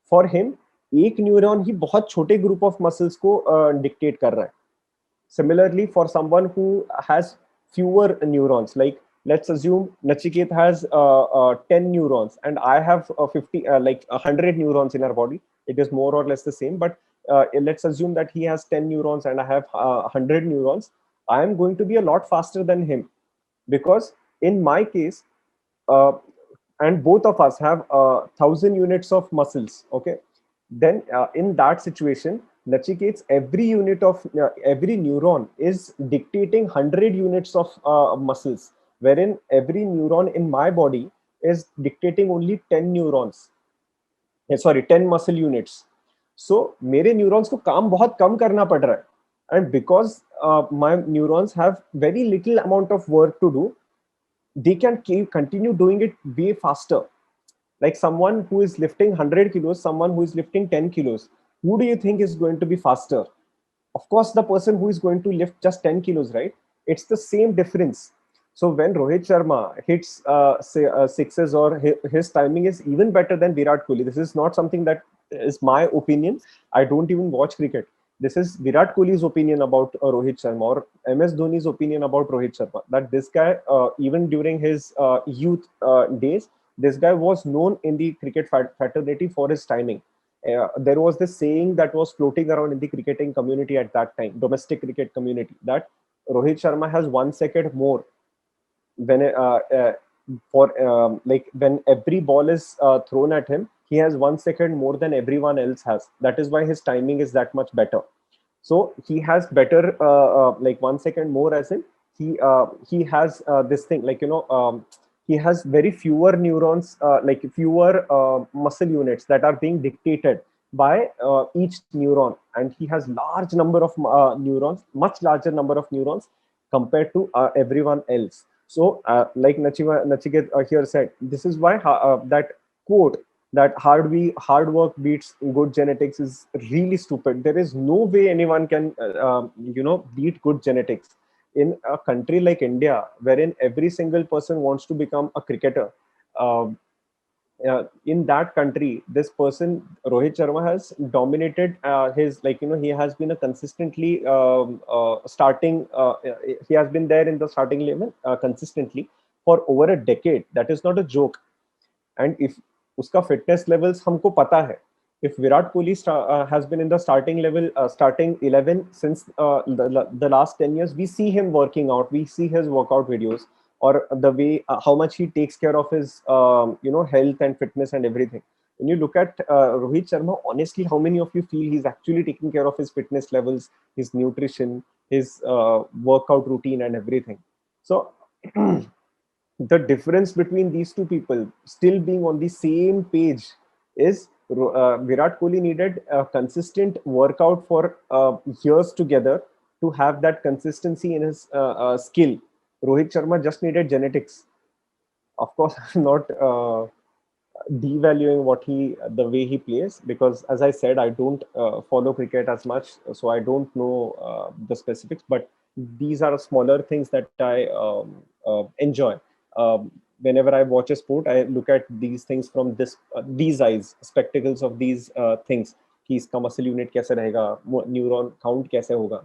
for him एक neuron ही बहुत छोटे group of muscles को dictate कर रहा है. Similarly, for someone who has fewer neurons, like let's assume Nachiket has 10 neurons and I have 50, like 100 neurons in our body. It is more or less the same, but let's assume that he has 10 neurons and I have 100 neurons. I am going to be a lot faster than him, because in my case, uh, and both of us have 1,000 units of muscles. Okay, then in that situation, Nachiket's every unit of every neuron is dictating 100 units of muscles, wherein every neuron in my body is dictating only 10 neurons. Sorry, 10 muscle units. So मेरे neurons को काम बहुत कम करना पड़ रहा है. And because my neurons have very little amount of work to do, they can continue doing it way faster. Like someone who is lifting 100 kilos, someone who is lifting 10 kilos, who do you think is going to be faster? Of course, the person who is going to lift just 10 kilos, right? It's the same difference. So when Rohit Sharma hits say, sixes, or his timing is even better than Virat Kohli. This is not something that is my opinion. I don't even watch cricket. This is Virat Kohli's opinion about Rohit Sharma, or MS Dhoni's opinion about Rohit Sharma. That this guy, even during his youth days, this guy was known in the cricket fraternity for his timing. There was this saying that was floating around in the cricketing community at that time, domestic cricket community, that Rohit Sharma has 1 second more when like when every ball is thrown at him. He has 1 second more than everyone else has. That is why his timing is that much better. So he has better like 1 second more, as in he has this thing, like he has very fewer neurons, like fewer muscle units that are being dictated by each neuron, and he has large number of neurons, much larger number of neurons compared to everyone else. So like Nachiket here said, this is why that quote, that hard work beats good genetics, is really stupid. There is no way anyone can beat good genetics in a country like India, wherein every single person wants to become a cricketer. um, in that country, this person Rohit Sharma has dominated his, like he has been a consistently starting. He has been there in the starting eleven consistently for over a decade. That is not a joke. And if uska fitness levels humko pata hai, if Virat Kohli has been in the starting level, starting 11 since the last 10 years, we see him working out, we see his workout videos, or the way how much he takes care of his health and fitness and everything. When you look at Rohit Sharma, honestly, how many of you feel he's actually taking care of his fitness levels, his nutrition, his workout routine and everything? So the difference between these two people still being on the same page is Virat Kohli needed a consistent workout for years together, to have that consistency in his skill. Rohit Sharma just needed genetics. Of course, I'm not devaluing the way he plays, because as I said, I don't follow cricket as much, so I don't know the specifics. But these are smaller things that I enjoy. Whenever I watch a sport, I look at these things from these eyes, spectacles of these things, कि इसका muscle unit कैसे रहेगा, neuron count कैसे होगा.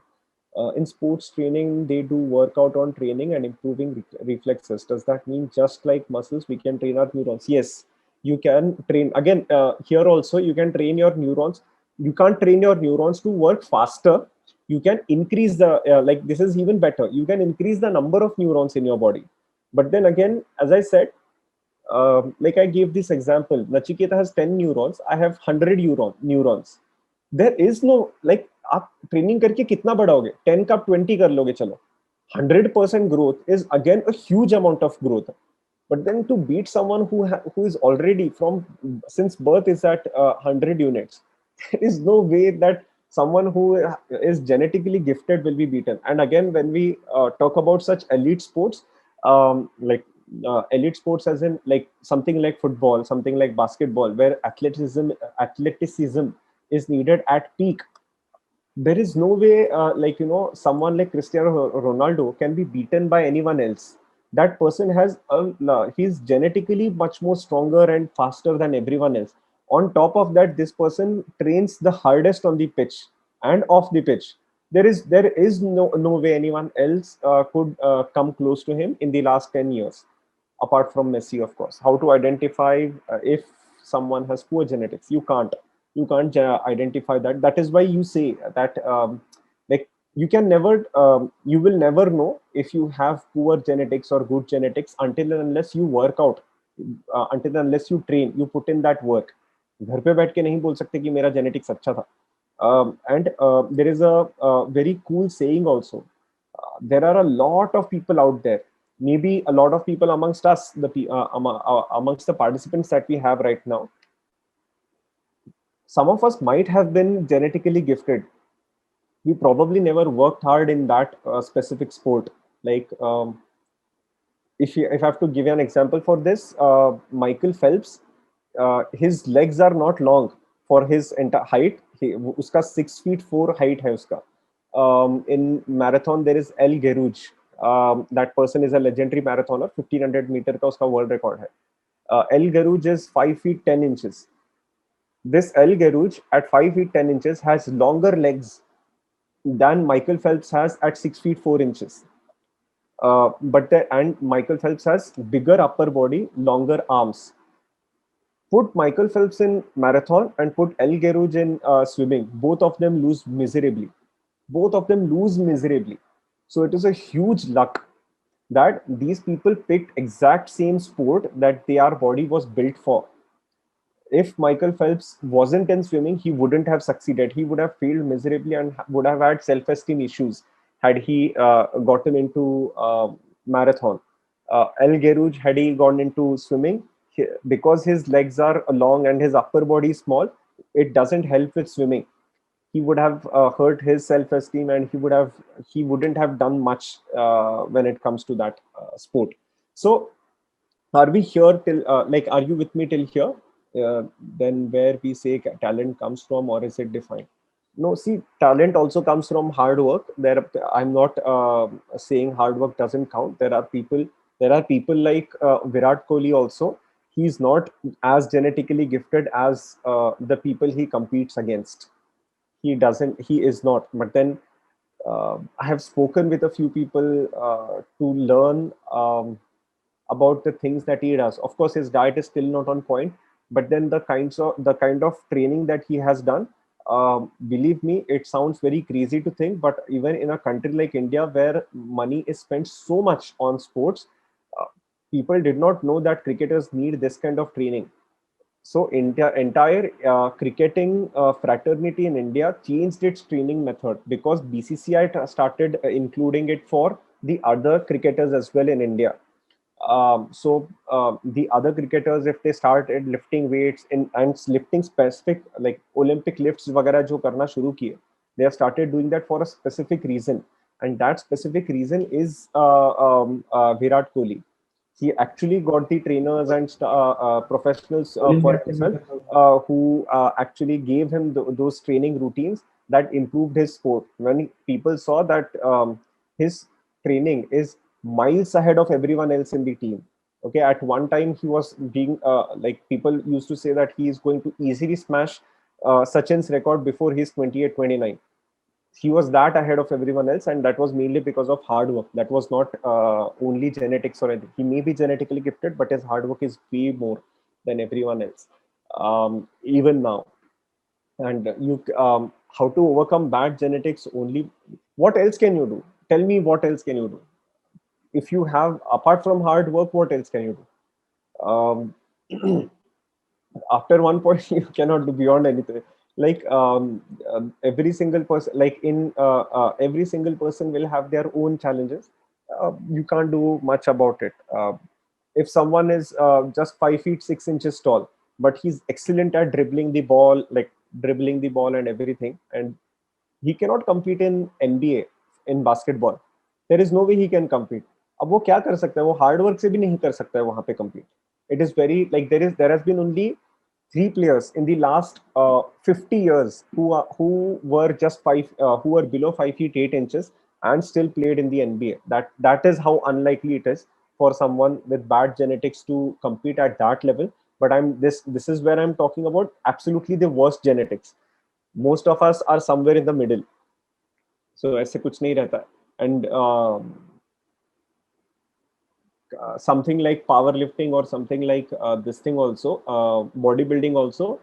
In sports training, they do workout on training and improving reflexes. Does that mean just like muscles, we can train our neurons? Yes, you can train. Again, here also, you can train your neurons. You can't train your neurons to work faster. You can increase like this is even better. You can increase the number of neurons in your body. But then again, as I said, like I gave this example, Nachiketa has 10 neurons. I have 100 neurons. There is no, like, आप training करके कितना बढ़ाओगे? 10 का 20 कर लोगे, चलो. 100% growth is again a huge amount of growth. But then to beat someone who is already from since birth is at 100 units, there is no way that someone who is genetically gifted will be beaten. And again, when we talk about such elite sports, like elite sports as in like something like football, something like basketball, where athleticism is needed at peak, there is no way, like, someone like Cristiano Ronaldo can be beaten by anyone else. That person he's genetically much more stronger and faster than everyone else. On top of that, this person trains the hardest on the pitch and off the pitch. There is no way anyone else could come close to him in the last 10 years, apart from Messi, of course. How to identify if someone has poor genetics? You can't identify that. That is why you say that, like, you will never know if you have poor genetics or good genetics until and unless you work out, until and unless you train, you put in that work. घर पे बैठ के नहीं बोल सकते कि मेरा genetics अच्छा था. And there is a very cool saying also. There are a lot of people out there, maybe a lot of people amongst us, amongst the participants that we have right now. Some of us might have been genetically gifted. We probably never worked hard in that specific sport. Like, if I have to give you an example for this, Michael Phelps, his legs are not long for his entire height. Uska 6 feet 4 height hai uska. In marathon, there is El Gerouge. That person is a legendary marathoner. 1500 meter ka uska world record hai. El Gerouge is 5 feet 10 inches. This El Gerouge at 5 feet 10 inches has longer legs than Michael Phelps has at 6 feet 4 inches. And Michael Phelps has bigger upper body, longer arms. Put Michael Phelps in marathon and put El Gerouge in swimming. Both of them lose miserably. So it is a huge luck that these people picked exact same sport that their body was built for. If Michael Phelps wasn't in swimming, he wouldn't have succeeded. He would have failed miserably and would have had self-esteem issues had he gotten into marathon. El Gerouge, had he gone into swimming, because his legs are long and his upper body is small, it doesn't help with swimming. He would have hurt his self-esteem, and he wouldn't have done much when it comes to that sport. So, are we here till like, are you with me till here? Then where we say talent comes from, or is it defined? No, see, talent also comes from hard work. I'm not saying hard work doesn't count. There are people like Virat Kohli also. He's not as genetically gifted as the people he competes against. He is not. But then I have spoken with a few people to learn about the things that he does. Of course, his diet is still not on point, but then the kind of training that he has done, believe me, it sounds very crazy to think, but even in a country like India, where money is spent so much on sports, uh, people did not know that cricketers need this kind of training. So India, entire cricketing fraternity in India changed its training method because BCCI started including it for the other cricketers as well in India. So the other cricketers, if they started lifting weights and lifting specific like Olympic lifts वगैरह जो करना शुरू किए, They have started doing that for a specific reason, and that specific reason is Virat Kohli. He actually got the trainers and professionals for himself who actually gave him those training routines that improved his sport. When people saw that his training is miles ahead of everyone else in the team. Okay, at one time he was being like, people used to say that he is going to easily smash Sachin's record before he's 28, 29. He was that ahead of everyone else, and that was mainly because of hard work. That was not only genetics or anything. He may be genetically gifted, but his hard work is way more than everyone else, even now. And you how to overcome bad genetics only? What else can you do? Tell me, what else can you do? If you have, apart from hard work, what else can you do? After one point you cannot do beyond anything. Like every single person, like in every single person will have their own challenges. You can't do much about it. If someone is just 5 feet 6 inches tall, but he's excellent at dribbling the ball, like dribbling the ball and everything, and he cannot compete in NBA, in basketball. There is no way he can compete. अब वो क्या कर सकता है? वो hard work से भी नहीं कर सकता है वहां पे compete. It is very, like, there has been only 3 players in the last 50 years who were just who were below 5 feet 8 inches and still played in the NBA. That is how unlikely it is for someone with bad genetics to compete at that level. But this is where I'm talking about absolutely the worst genetics. Most of us are somewhere in the middle. So ऐसे कुछ नहीं रहता. And something like powerlifting or something like this thing also, bodybuilding also,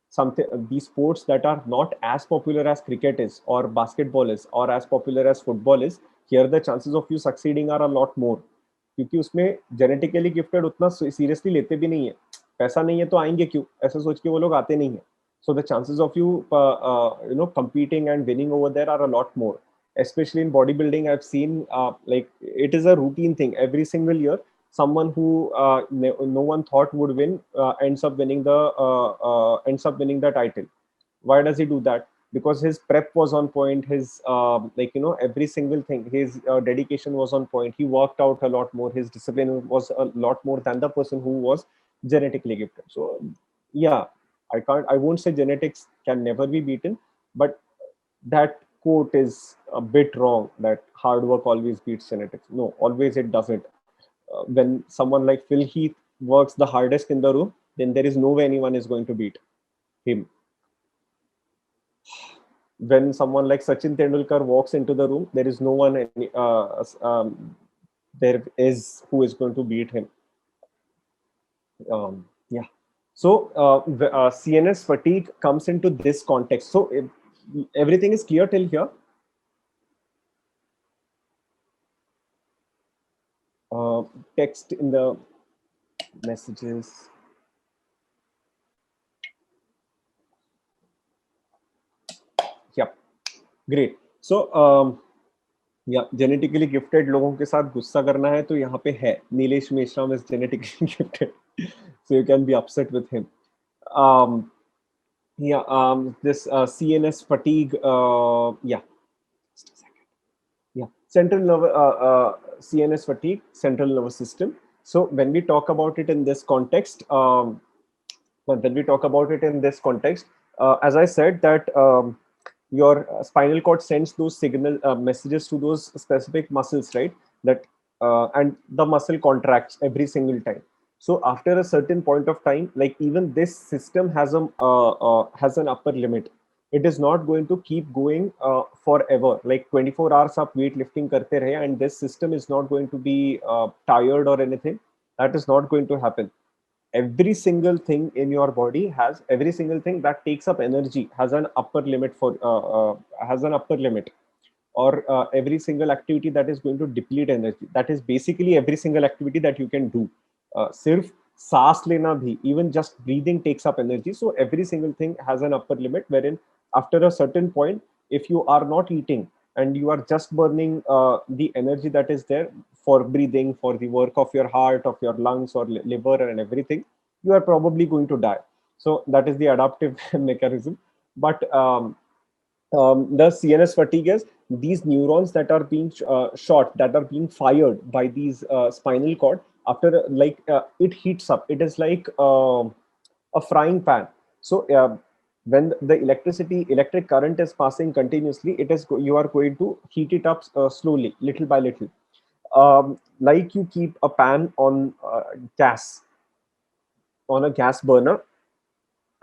something, these sports that are not as popular as cricket is or basketball is or as popular as football is, here the chances of you succeeding are a lot more. क्योंकि उसमें genetically gifted उतना seriously लेते भी नहीं है. पैसा नहीं है तो आएंगे क्यों, ऐसा सोच के वो लोग आते नहीं है. So the chances of you competing and winning over there are a lot more. Especially in bodybuilding, I've seen like, it is a routine thing. Every single year, someone who no one thought would win ends up winning the title. Why does he do that? Because his prep was on point. His like, every single thing, his dedication was on point. He worked out a lot more. His discipline was a lot more than the person who was genetically gifted. So yeah, I won't say genetics can never be beaten, but that quote is a bit wrong, that hard work always beats genetics. No, always it doesn't. When someone like Phil Heath works the hardest in the room, then there is no way anyone is going to beat him. When someone like Sachin Tendulkar walks into the room, there is no one there is who is going to beat him. Yeah. So CNS fatigue comes into this context. So everything is clear till here. Text in the messages. Yep. Great. So या genetically gifted लोगों के साथ गुस्सा करना है तो यहाँ पे है. Nilesh Meshram is genetically gifted, so you can be upset with him. This CNS fatigue, yeah, just a second. Yeah, central nervous CNS fatigue, central nervous system. So when we talk about it in this context, as I said that your spinal cord sends those signal messages to those specific muscles, right? That and the muscle contracts every single time. So after a certain point of time, like, even this system has an upper limit. It is not going to keep going forever. Like 24 hours of weightlifting karte rahe, and this system is not going to be tired or anything. That is not going to happen. Every single thing in your body every single thing that takes up energy has an upper limit or every single activity that is going to deplete energy, that is basically every single activity that you can do. Sirf saas lena bhi, even just breathing takes up energy. So every single thing has an upper limit, wherein after a certain point, if you are not eating and you are just burning the energy that is there for breathing, for the work of your heart, of your lungs or liver and everything, you are probably going to die. So that is the adaptive mechanism. But The CNS fatigue is these neurons that are being shot, that are being fired by these spinal cord. After it heats up, it is like a frying pan. So when the electric current is passing continuously, you are going to heat it up slowly, little by little. Like you keep a pan on gas, on a gas burner.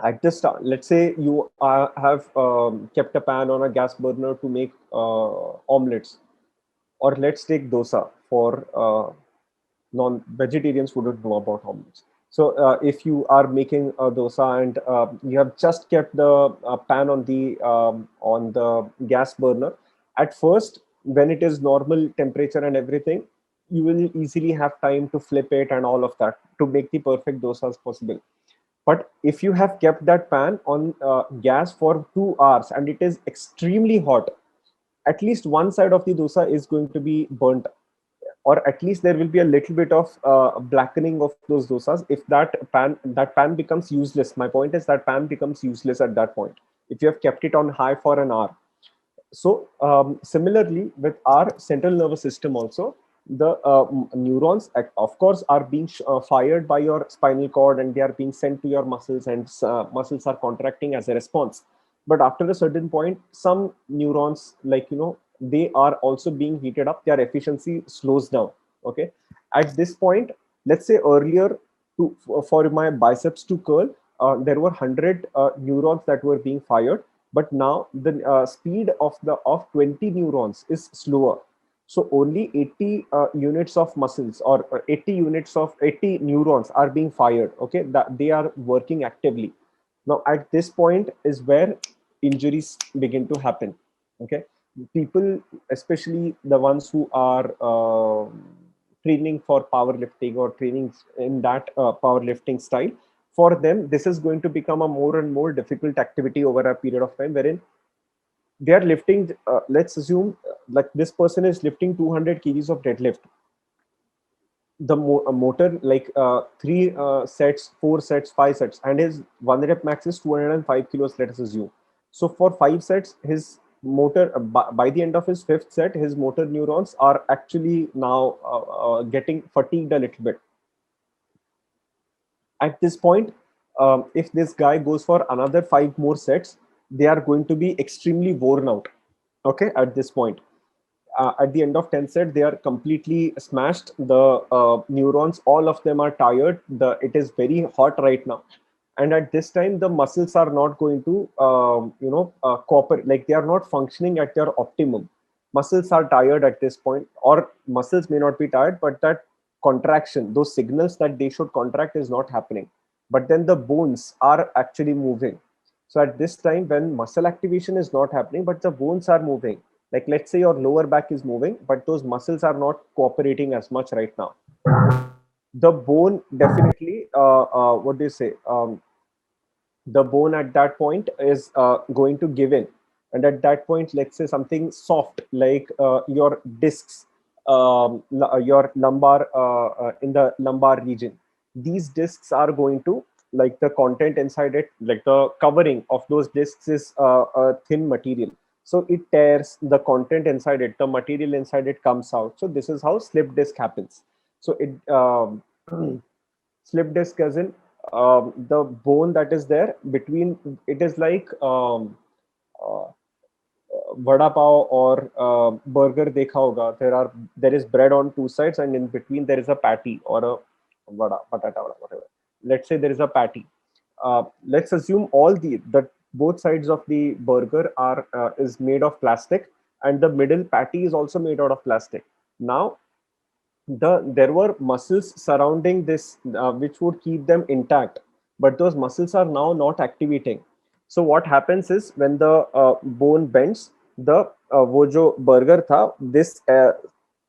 At the start, let's say you have kept a pan on a gas burner to make omelets, or let's take dosa for non-vegetarians who don't know about omelets. So if you are making a dosa and you have just kept the pan on the gas burner, at first when it is normal temperature and everything, you will easily have time to flip it and all of that to make the perfect dosas possible. But if you have kept that pan on gas for 2 hours and it is extremely hot, at least one side of the dosa is going to be burnt, or at least there will be a little bit of blackening of those dosas. If that pan becomes useless, my point is that pan becomes useless at that point if you have kept it on high for an hour. So similarly with our central nervous system also, the neurons of course are being fired by your spinal cord, and they are being sent to your muscles, and muscles are contracting as a response. But after a certain point, some neurons, they are also being heated up, their efficiency slows down. Okay, at this point, let's say earlier, for my biceps to curl, there were 100 neurons that were being fired, but now the speed of 20 neurons is slower. So only 80 units of muscles, or 80 units of 80 neurons are being fired. Okay, that they are working actively. Now at this point is where injuries begin to happen. Okay, people, especially the ones who are training for powerlifting or training in that powerlifting style, for them this is going to become a more and more difficult activity over a period of time, wherein they are lifting, let's assume like this person is lifting 200 kgs of deadlift. The motor, like 3 sets, 4 sets, 5 sets, and his 1 rep max is 205 kilos, let us assume. So for 5 sets, his motor, by the end of his fifth set, his motor neurons are actually now getting fatigued a little bit. At this point, if this guy goes for another 5 more sets, they are going to be extremely worn out. Okay, at this point, at the end of 10 set, they are completely smashed. The neurons, all of them are tired. It is very hot right now, and at this time the muscles are not going to cooperate, like they are not functioning at their optimum. Muscles are tired at this point, or muscles may not be tired, but that contraction, those signals that they should contract, is not happening. But then the bones are actually moving. So at this time, when muscle activation is not happening but the bones are moving, like let's say your lower back is moving but those muscles are not cooperating as much right now, the bone definitely, what do you say, the bone at that point is going to give in. And at that point, let's say something soft like your discs, your lumbar, in the lumbar region, these discs are going to, like the content inside it, like the covering of those discs is a thin material, so it tears the content inside it, the material inside it comes out. So this is how slip disc happens. So it slip disc as in, the bone that is there between, it is like uh, vada pav or burger dekha hoga, there is bread on two sides and in between there is a patty or a vada patata vada, whatever. Let's say there is a patty. Let's assume all the both sides of the burger are is made of plastic, and the middle patty is also made out of plastic. Now there were muscles surrounding this, which would keep them intact, but those muscles are now not activating. So what happens is, when the bone bends, the wo jo burger tha, this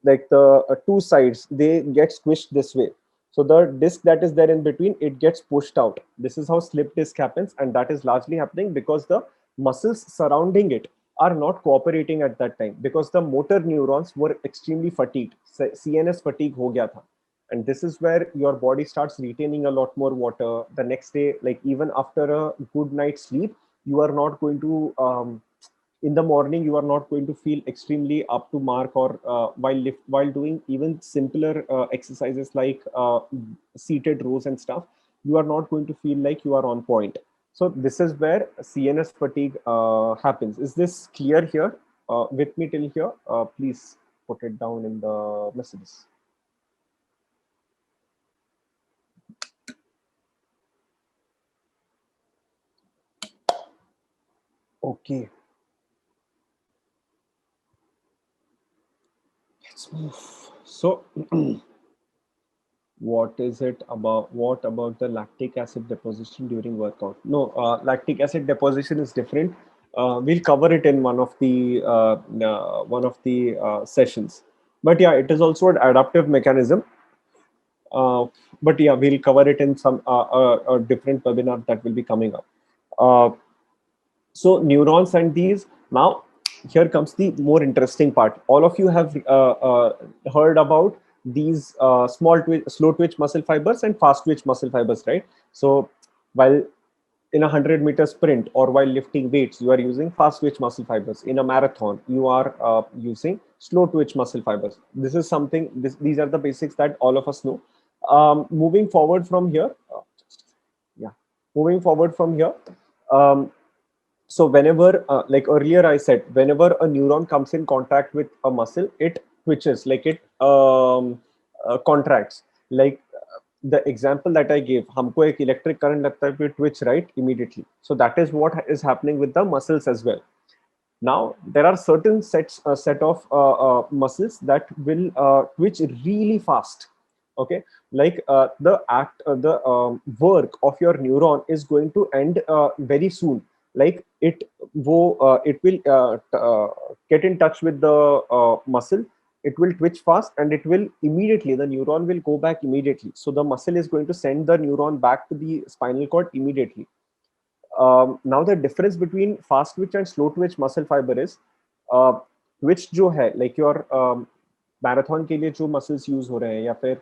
like the two sides, they get squished this way. So the disc that is there in between, it gets pushed out. This is how slip disc happens, and that is largely happening because the muscles surrounding it are not cooperating at that time, because the motor neurons were extremely fatigued. CNS fatigue ho gaya tha. And this is where your body starts retaining a lot more water the next day. Like even after a good night's sleep, you are not going to In the morning you are not going to feel extremely up to mark, or while doing even simpler exercises like seated rows and stuff, you are not going to feel like you are on point. So this is where CNS fatigue happens. Is this clear here with me till here? Please put it down in the messages. Okay, let's move. So what about the lactic acid deposition during workout? No, lactic acid deposition is different. We'll cover it in one of the sessions. But yeah, it is also an adaptive mechanism. uh, but yeah, we'll cover it in some a different webinar that will be coming up. uh, so neurons and these, now here comes the more interesting part. All of you have heard about these slow twitch muscle fibers and fast twitch muscle fibers, right? So while in a 100-meter sprint or while lifting weights, you are using fast twitch muscle fibers. In a marathon, you are using slow twitch muscle fibers. This is something, these are the basics that all of us know. Moving forward from here, yeah, moving forward from here, um, so whenever like earlier I said, whenever a neuron comes in contact with a muscle, it twitches, like it contracts. Like the example that I gave, हमको एक electric current लगता है, we twitch, right, immediately. So that is what is happening with the muscles as well. Now there are certain set of muscles that will twitch really fast. Okay, like the work of your neuron is going to end very soon. Like it will get in touch with the muscle. It will twitch fast, and it will immediately, the neuron will go back immediately. So the muscle is going to send the neuron back to the spinal cord immediately. Now the difference between fast twitch and slow twitch muscle fiber is twitch जो है, like your marathon के लिए जो muscles use हो रहे हैं या फिर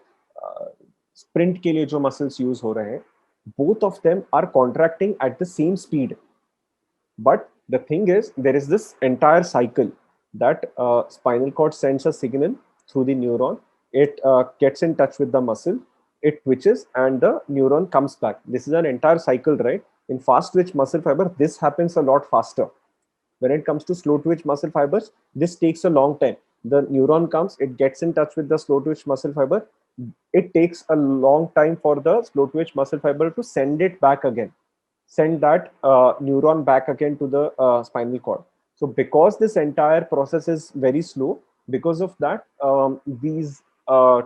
स्प्रिंट के लिए जो मसल्स यूज हो रहे हैं, both of them are contracting at the same speed. But the thing is, there is this entire cycle that spinal cord sends a signal through the neuron. It gets in touch with the muscle, it twitches, and the neuron comes back. This is an entire cycle, right? In fast twitch muscle fiber, this happens a lot faster. When it comes to slow twitch muscle fibers, this takes a long time. The neuron comes, it gets in touch with the slow twitch muscle fiber. It takes a long time for the slow twitch muscle fiber to send it back again, send that neuron back again to the spinal cord. So because this entire process is very slow, because of that, these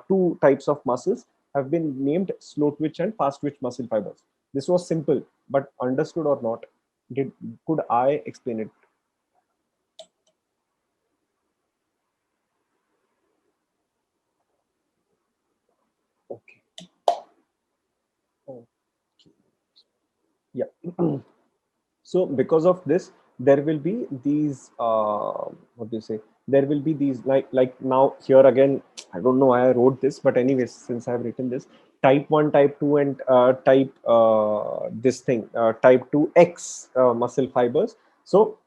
two types of muscles have been named slow twitch and fast twitch muscle fibers. This was simple, but understood or not? Could I explain it? Okay. Okay. Yeah. So because of this, there will be these what do you say, there will be these, like now here again, I don't know why I wrote this, but anyways, since I have written this, type 1, type 2, and type this thing, type 2x muscle fibers. So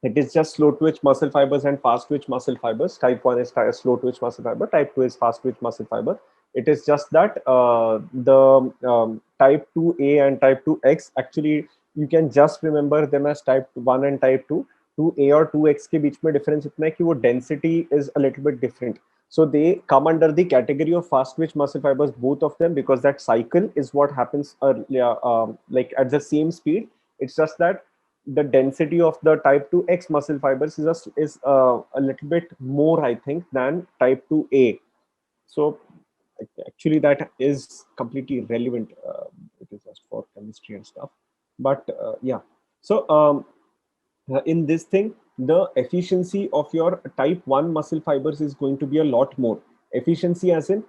it is just slow twitch muscle fibers and fast twitch muscle fibers. Type 1 is slow twitch muscle fiber, type 2 is fast twitch muscle fiber. It is just that the type 2a and type 2x, actually you can just remember them as type 1 and type 2. 2a or 2x के बीच में difference इतना है कि वो density is a little bit different. So they come under the category of fast twitch muscle fibers, both of them, because that cycle is what happens like at the same speed. It's just that the density of the type 2x muscle fibers is a little bit more, I think, than type 2a. So actually that is completely irrelevant. It is just for chemistry and stuff. But yeah, so in this thing, the efficiency of your type 1 muscle fibers is going to be a lot more. Efficiency as in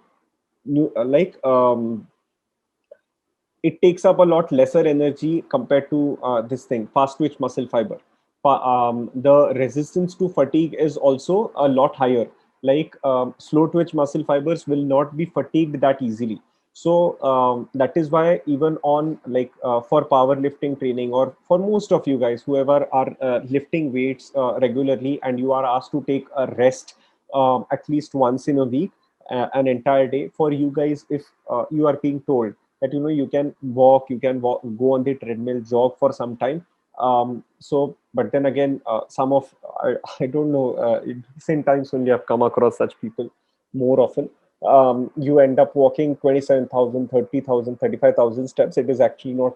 it takes up a lot lesser energy compared to this thing, fast twitch muscle fiber. The resistance to fatigue is also a lot higher. Like slow twitch muscle fibers will not be fatigued that easily. So that is why even on like for powerlifting training, or for most of you guys whoever are lifting weights regularly, and you are asked to take a rest at least once in a week, an entire day. For you guys, if you are being told that you can walk, go on the treadmill, jog for some time. So but then again, some of I don't know, in recent times only I've come across such people more often. You end up walking 27,000, 30,000, 35,000 steps. It is actually not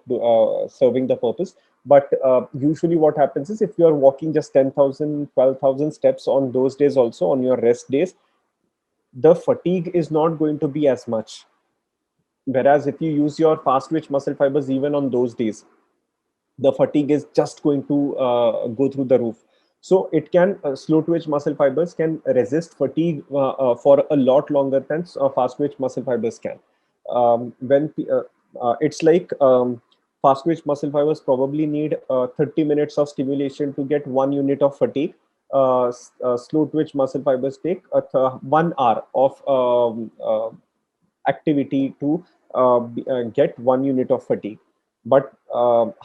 serving the purpose. But usually what happens is, if you are walking just 10,000, 12,000 steps on those days, also on your rest days, the fatigue is not going to be as much. Whereas if you use your fast twitch muscle fibers even on those days, the fatigue is just going to go through the roof. So it can slow twitch muscle fibers can resist fatigue for a lot longer than fast twitch muscle fibers can. It's like fast twitch muscle fibers probably need 30 minutes of stimulation to get 1 unit of fatigue. Slow twitch muscle fibers take 1 hour of activity to get 1 unit of fatigue. But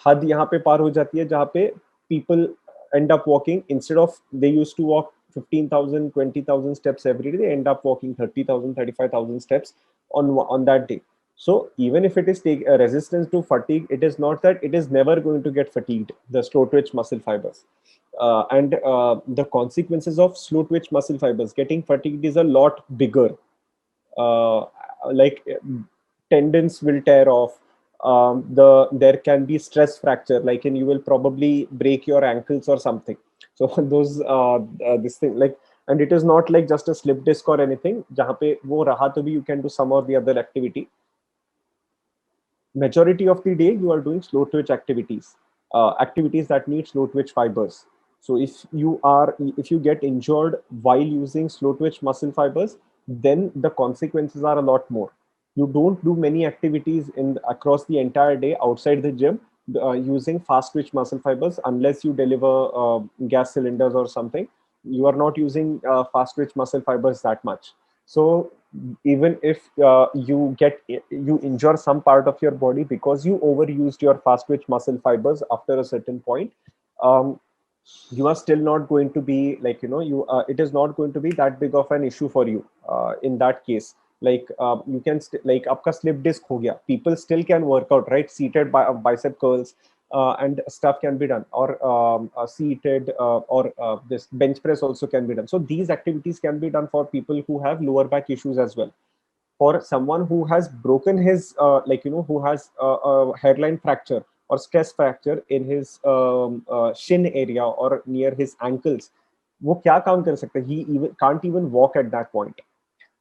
हद यहाँ पे पार हो जाती है जहाँ पे people end up walking, instead of they used to walk 15,000, 20,000 steps every day, they end up walking 30,000, 35,000 steps on that day. So even if it is take a resistance to fatigue, it is not that it is never going to get fatigued, the slow twitch muscle fibers. And the consequences of slow twitch muscle fibers getting fatigued is a lot bigger. uh, like tendons will tear off. There can be stress fracture, like, and you will probably break your ankles or something. So those this thing, like, and it is not like just a slip disc or anything jahan pe wo raha to bhi you can do some or the other activity. Majority of the day you are doing slow twitch activities, activities that need slow twitch fibers. So if you get injured while using slow twitch muscle fibers, then the consequences are a lot more. You don't do many activities in across the entire day outside the gym using fast twitch muscle fibers, unless you deliver gas cylinders or something. You are not using fast twitch muscle fibers that much. So even if you injure some part of your body because you overused your fast twitch muscle fibers after a certain point, um, you are still not going to be like, you it is not going to be that big of an issue for you in that case. Like you can like आपका slip disc हो गया, people still can work out, right? Seated bicep curls and stuff can be done, or seated or this bench press also can be done. So these activities can be done for people who have lower back issues as well. For someone who has broken his who has a hairline fracture or stress fracture in his shin area or near his ankles, वो क्या काम कर सकता है? He even can't even walk at that point.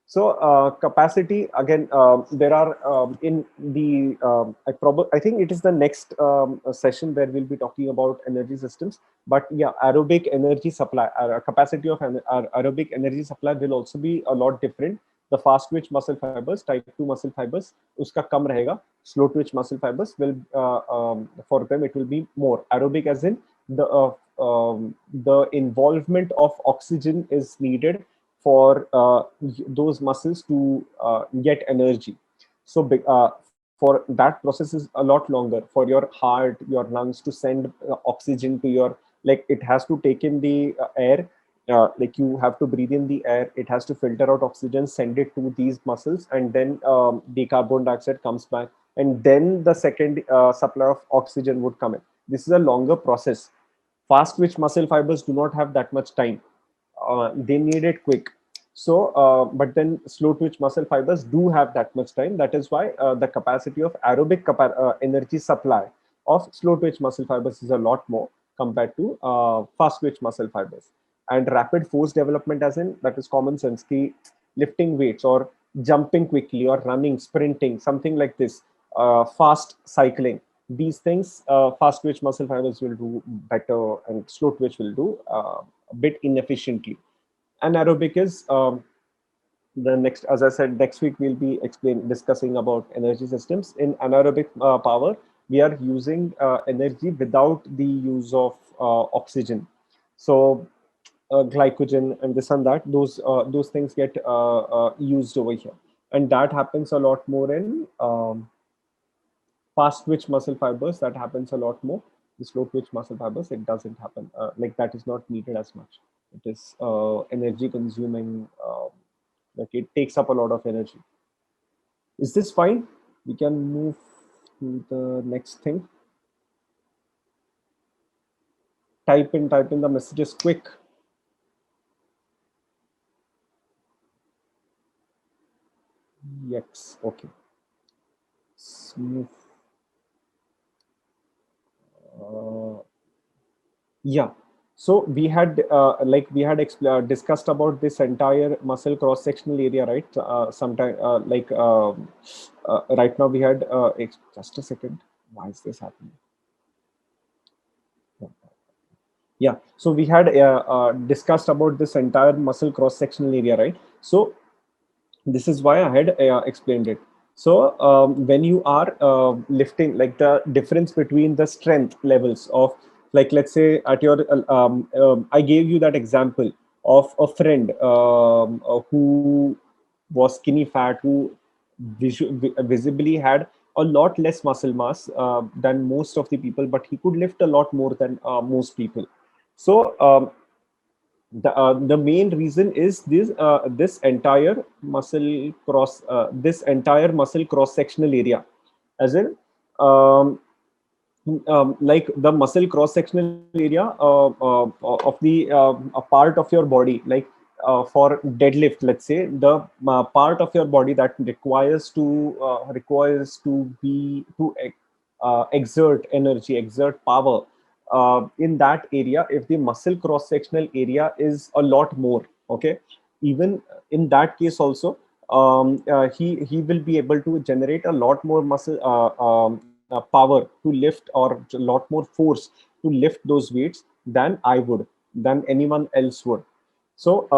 So capacity again, there are in the I think it is the next session where we'll be talking about energy systems. But yeah, aerobic energy supply, capacity of aerobic energy supply will also be a lot different. The fast twitch muscle fibers, type 2 muscle fibers, uska kam rahega. Slow twitch muscle fibers will for them it will be more aerobic, as in the involvement of oxygen is needed for those muscles to get energy. So for that process is a lot longer for your heart, your lungs to send oxygen to your, like, it has to take in the air. Like you have to breathe in the air, it has to filter out oxygen, send it to these muscles, and then the carbon dioxide comes back, and then the second supply of oxygen would come in. This is a longer process. Fast twitch muscle fibers do not have that much time. They need it quick. So but then slow twitch muscle fibers do have that much time. That is why the capacity of aerobic energy supply of slow twitch muscle fibers is a lot more compared to fast twitch muscle fibers. And rapid force development, as in, that is common sense ki lifting weights or jumping quickly or running, sprinting, something like this, fast cycling, these things, fast twitch muscle fibers will do better, and slow twitch will do a bit inefficiently. Anaerobic is the next, as I said, next week we'll be discussing about energy systems. In anaerobic power, we are using energy without the use of oxygen. So glycogen and this and that, those things get used over here. and that happens a lot more in fast twitch muscle fibers. That happens a lot more. The slow twitch muscle fibers, it doesn't happen. Like that is not needed as much. It is energy consuming. Like it takes up a lot of energy. Is this fine? We can move to the next thing. Type in the messages quick. Yes, okay. Smooth. Yeah. So we had discussed about this entire muscle cross sectional area, right? Sometime right now we had just a second. Why is this happening? Yeah. So we had discussed about this entire muscle cross sectional area, right? So this is why I had explained it. So when you are lifting, like the difference between the strength levels of, like let's say at your I gave you that example of a friend who was skinny fat, who visibly had a lot less muscle mass than most of the people, but he could lift a lot more than most people. So the main reason is this entire muscle cross sectional area, as in like the muscle cross sectional area of the a part of your body, like for deadlift, let's say the part of your body that requires to be to exert energy, exert power in that area. If the muscle cross sectional area is a lot more, okay, even in that case also he will be able to generate a lot more muscle power to lift, or a lot more force to lift those weights than I would, than anyone else would. So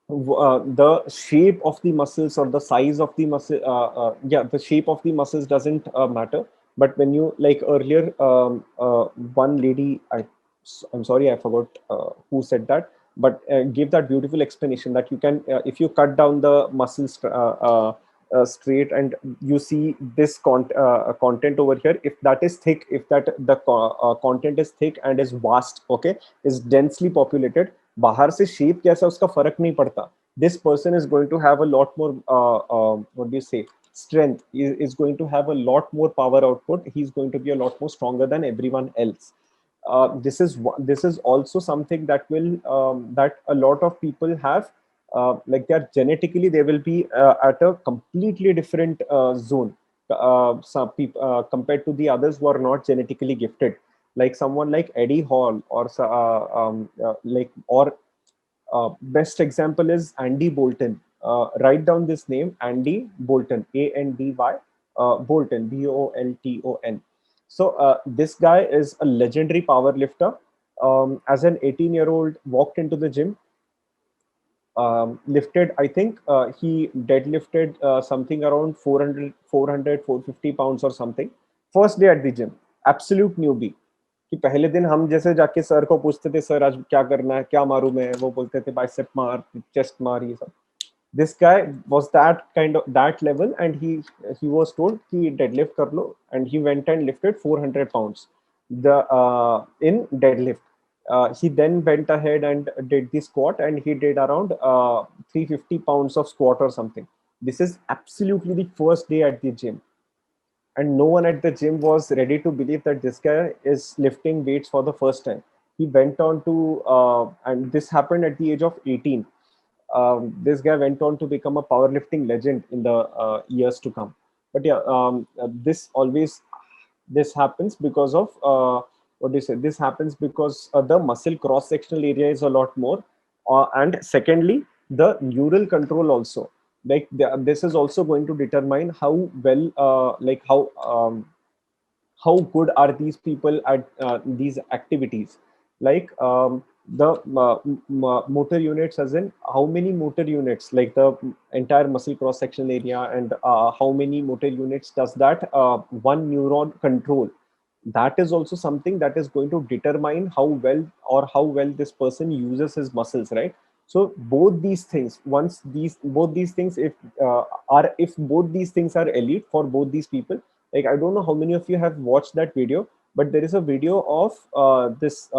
the shape of the muscles or the size of the muscle, yeah, the shape of the muscles doesn't matter. But when you, like earlier, one lady, I'm sorry, I forgot who said that, but gave that beautiful explanation that you can, if you cut down the muscles straight, and you see this content over here, if that is thick, if that the content is thick and is vast, okay, is densely populated, बाहर से shape कैसा उसका फर्क नहीं पड़ता. This person is going to have a lot more what do you say, strength, is going to have a lot more power output. He's going to be a lot more stronger than everyone else. This is also something that will that a lot of people have, like they're genetically, they will be at a completely different zone, some people compared to the others who are not genetically gifted, like someone like Eddie Hall, or best example is Andy Bolton. Write down this name, Andy Bolton, Andy Bolton, Bolton. So this guy is a legendary power lifter. As an 18-year-old, walked into the gym, lifted, I think he deadlifted something around 450 pounds or something. First day at the gym, absolute newbie. कि पहले दिन हम जैसे जाके sir को पूछते थे, sir आज क्या करना है, क्या मारूं मैं, वो बोलते थे बाइसेप मार, चेस्ट मार, ये सब. This guy was that kind of that level, and he was told कि deadlift कर लो, and he went and lifted 400 pounds the in deadlift. He then went ahead and did the squat, and he did around 350 pounds of squat or something. This is absolutely the first day at the gym, and no one at the gym was ready to believe that this guy is lifting weights for the first time. He went on to and this happened at the age of 18. This guy went on to become a powerlifting legend in the years to come. But yeah, this happens because of what do you say, this happens because the muscle cross sectional area is a lot more, and secondly, the neural control also, like this is also going to determine how well how good are these people at these activities. Like the motor units, as in how many motor units, like the entire muscle cross sectional area, and how many motor units does that one neuron control. That is also something that is going to determine how well, or how well this person uses his muscles, right? So both these things, once these both these things, if both these things are elite for both these people, like I don't know how many of you have watched that video, but there is a video of this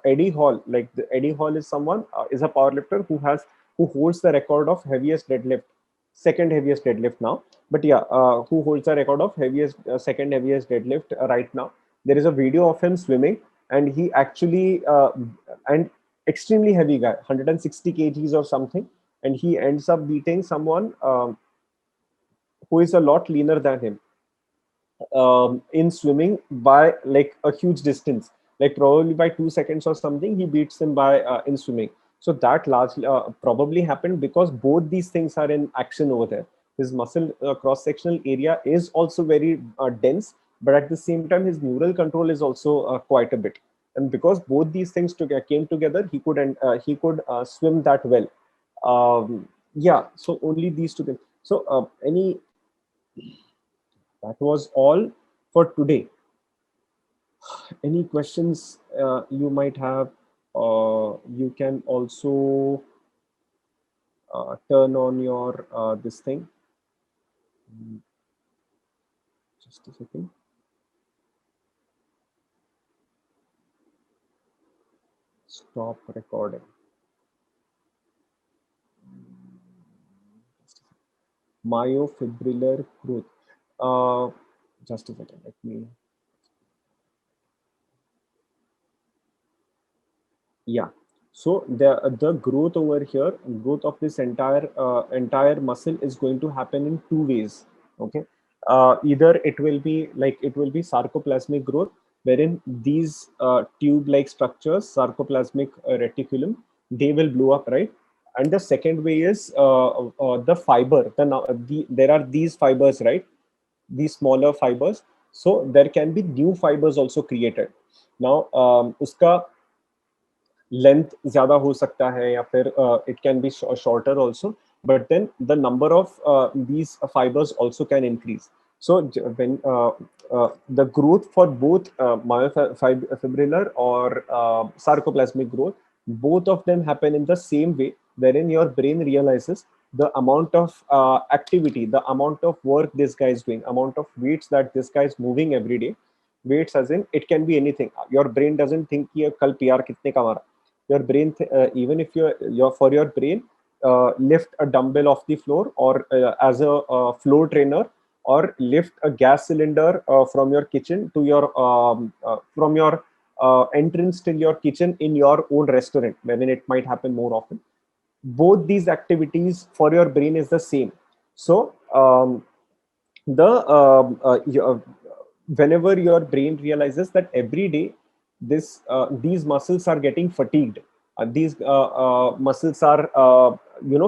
Eddie Hall. Like the Eddie Hall is someone is a powerlifter who holds the record of heaviest deadlift, second heaviest deadlift now. But yeah, who holds the record of heaviest second heaviest deadlift right now. There is a video of him swimming, and he actually and extremely heavy guy, 160 kgs or something, and he ends up beating someone who is a lot leaner than him in swimming by like a huge distance, like probably by 2 seconds or something. He beats him by in swimming. So that largely probably happened because both these things are in action over there. His muscle cross sectional area is also very dense, but at the same time his neural control is also quite a bit. And because both these things came together, he could swim that well. Yeah, so only these two things. So any that was all for today. Any questions you might have? You can also turn on your this thing. Just a second. Stop recording. Myofibrillar growth. Just a second. Let me. Yeah. So the growth over here, growth of this entire muscle is going to happen in two ways. Okay. Either it will be sarcoplasmic growth, wherein these tube-like structures, sarcoplasmic reticulum, they will blow up, right? And the second way is the fiber. There are these fibers, right? These smaller fibers. So there can be new fibers also created. Now, uska length zyada ho sakta hai, ya fir it can be shorter also, but then the number of these fibers also can increase. So when the growth for both myofibrillar or sarcoplasmic growth, both of them happen in the same way, wherein your brain realizes the amount of activity, the amount of work this guy is doing, amount of weights that this guy is moving every day. Weights as in it can be anything. Your brain doesn't think कि कल PR कितने का मारा. Your brain even if for your brain, lift a dumbbell off the floor, or as a floor trainer, or lift a gas cylinder from your kitchen to your from your entrance till your kitchen in your own restaurant, wherein it might happen more often. Both these activities for your brain is the same. So whenever your brain realizes that every day these muscles are getting fatigued, these muscles are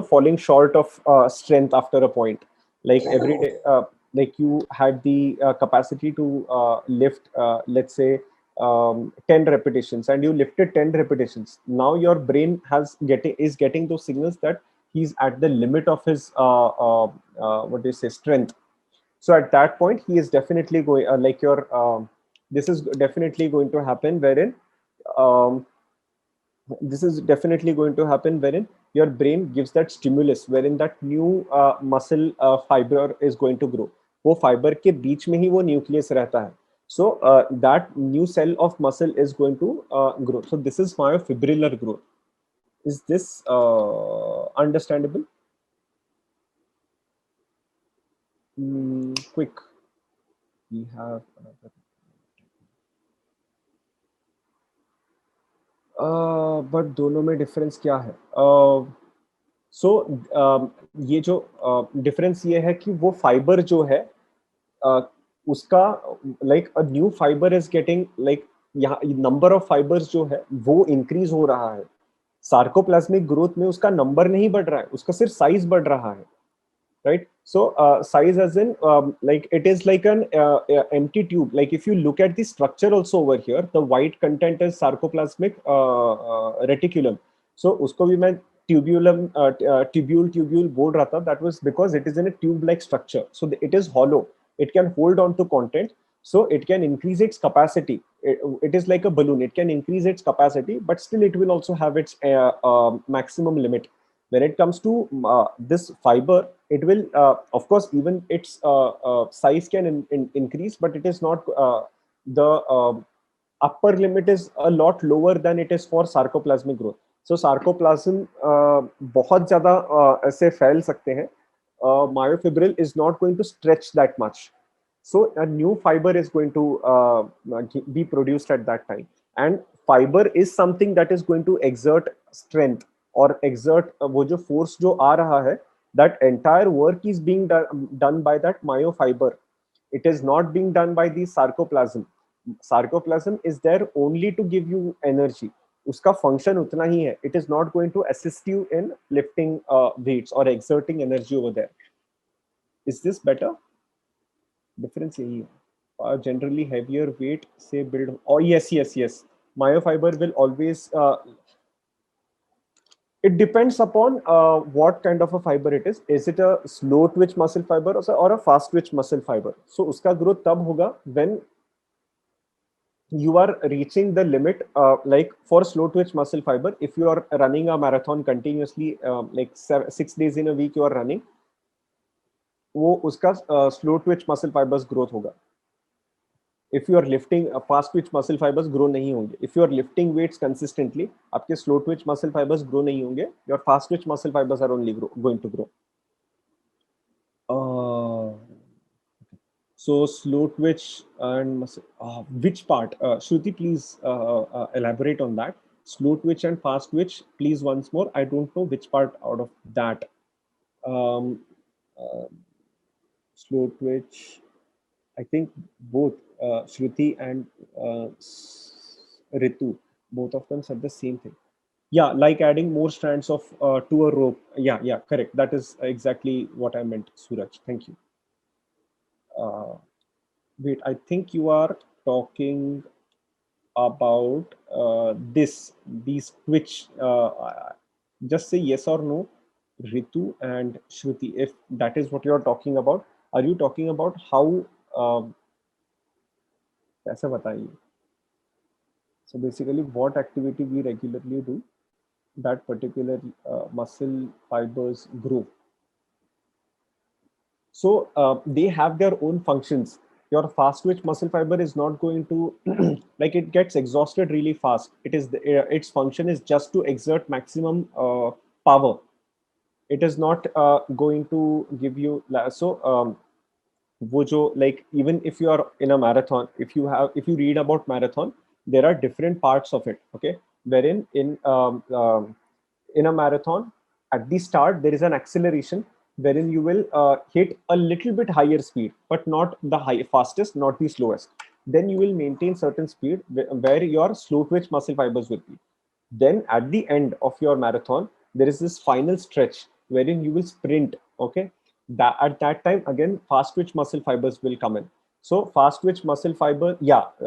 falling short of strength after a point, like every day, like you had the capacity to lift, let's say 10 repetitions, and you lifted 10 repetitions. Now your brain is getting those signals that he's at the limit of his what do you say, strength. So at that point he is definitely going like your this is definitely going to happen wherein um, this is definitely going to happen wherein your brain gives that stimulus, wherein that new muscle fiber is going to grow. वो fibre के बीच में ही वो nucleus रहता है. So that new cell of muscle is going to grow. So this is myofibrillar growth. Is this understandable? Quick. We have another. But दोनों में difference क्या है? सो ये जो डिफरेंस ये है कि वो फाइबर जो है उसका like a new fibre is getting like यहाँ नंबर ऑफ फाइबर्स जो है वो इंक्रीज हो रहा है. सार्कोप्लाज्मिक ग्रोथ में उसका नंबर नहीं बढ़ रहा है, उसका सिर्फ साइज बढ़ रहा है, right? So size as in like it is like an empty tube. Like if you look at the structure also over here, the white content is sarcoplasmic reticulum. So usko bhi main tubule बोल रहा था. That was because it is in a tube like structure, so it is hollow. It can hold on to content, so it can increase its capacity. it is like a balloon. It can increase its capacity, but still it will also have its maximum limit. When it comes to this fiber, it will, of course, even its size can increase, but it is not the upper limit is a lot lower than it is for sarcoplasmic growth. So sarcoplasm बहुत ज़्यादा ऐसे फैल सकते हैं. Myofibril is not going to stretch that much. So a new fiber is going to be produced at that time. And fiber is something that is going to exert strength or exert वो जो force जो आ रहा है, that entire work is being done by that myofiber. It is not being done by the sarcoplasm. Sarcoplasm is there only to give you energy. उसका function उतना ही है. It is not going to assist you in lifting weights or exerting energy over there. Is this better? Difference यही है. Generally heavier weight say build. Oh yes. Myofiber will always. It depends upon what kind of a fiber it is. Is it a slow twitch muscle fiber or a fast twitch muscle fiber? So उसका growth तब होगा when you are reaching the limit. Like for slow twitch muscle fiber, if you are running a marathon continuously, like 6 days in a week you are running, वो उसका slow twitch muscle fibers growth होगा. If you are lifting fast twitch muscle fibers grow नहीं होंगे. If you are lifting weights consistently, आपके slow twitch muscle fibers grow नहीं होंगे. Your fast twitch muscle fibers are only going to grow. So slow twitch and muscle, which part? Shruti, please elaborate on that. Slow twitch and fast twitch, please once more. I don't know which part out of that. Slow twitch, I think both Shruti and Ritu, both of them said the same thing. Yeah, like adding more strands of to a rope. Yeah, correct. That is exactly what I meant, Suraj. Thank you. Wait, I think you are talking about these twitch. Just say yes or no, Ritu and Shruti, if that is what you are talking about. Are you talking about how? कैसे बताइए? So basically, what activity we regularly do that particular muscle fibers grow. So they have their own functions. Your fast twitch muscle fiber is not going to like it gets exhausted really fast. It is its function is just to exert maximum power. It is not going to give you so. वो जो like even if you are in a marathon, if you read about marathon, there are different parts of it. Okay, wherein in a marathon, at the start there is an acceleration wherein you will hit a little bit higher speed, but not the fastest, not the slowest. Then you will maintain certain speed where your slow twitch muscle fibers will be. Then at the end of your marathon, there is this final stretch wherein you will sprint. Okay, that at that time again fast twitch muscle fibers will come in. So fast twitch muscle fiber,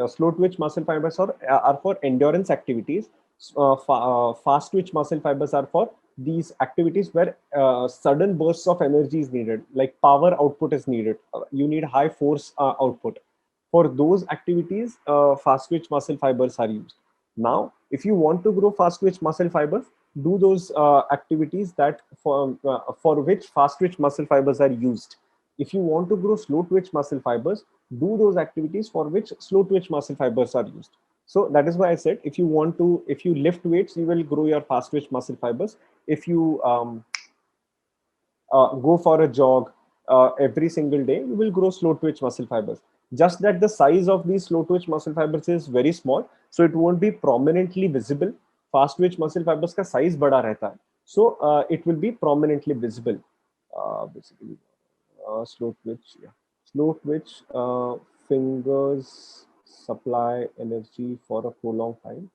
slow twitch muscle fibers are for endurance activities. Fast twitch muscle fibers are for these activities where sudden bursts of energy is needed, like power output is needed. You need high force output. For those activities, fast twitch muscle fibers are used. Now, if you want to grow fast twitch muscle fibers, do those activities that for which fast twitch muscle fibers are used. If you want to grow slow twitch muscle fibers, do those activities for which slow twitch muscle fibers are used. So that is why I said if you lift weights, you will grow your fast twitch muscle fibers. If you go for a jog every single day, you will grow slow twitch muscle fibers. Just that the size of these slow twitch muscle fibers is very small, so it won't be prominently visible. Fast twitch muscle fibers का size बड़ा रहता है, so it will be prominently visible. Basically, slow twitch, slow twitch fingers supply energy for a prolonged time,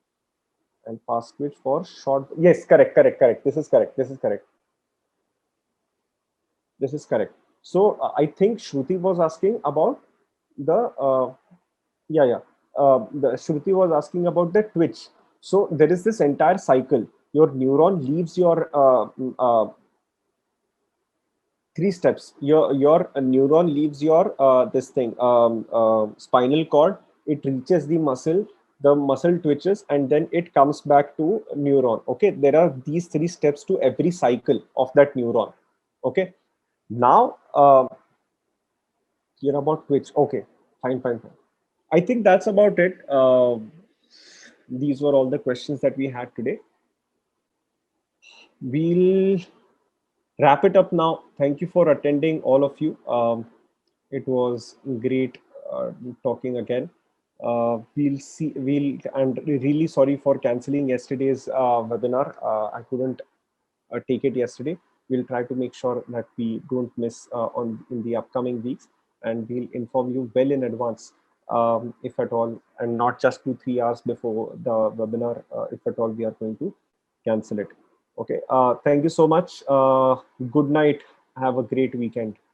and fast twitch for short. Yes, correct. This is correct. So I think Shruti was asking about the the Shruti was asking about the twitch. So there is this entire cycle. Your neuron leaves your 3 steps. Your neuron leaves your this thing spinal cord. it reaches the muscle twitches, and then it comes back to neuron. Okay, there are these three steps to every cycle of that neuron. Okay, now you're about twitch. Okay, fine. I think that's about it. These were all the questions that we had today. We'll wrap it up now. Thank you for attending, all of you. It was great talking again. We'll see. I'm really sorry for canceling yesterday's webinar. I couldn't take it yesterday. We'll try to make sure that we don't miss on in the upcoming weeks, and we'll inform you well in advance, if at all, and not just 2-3 hours before the webinar, if at all we are going to cancel it. Okay. Thank you so much. Good night. Have a great weekend.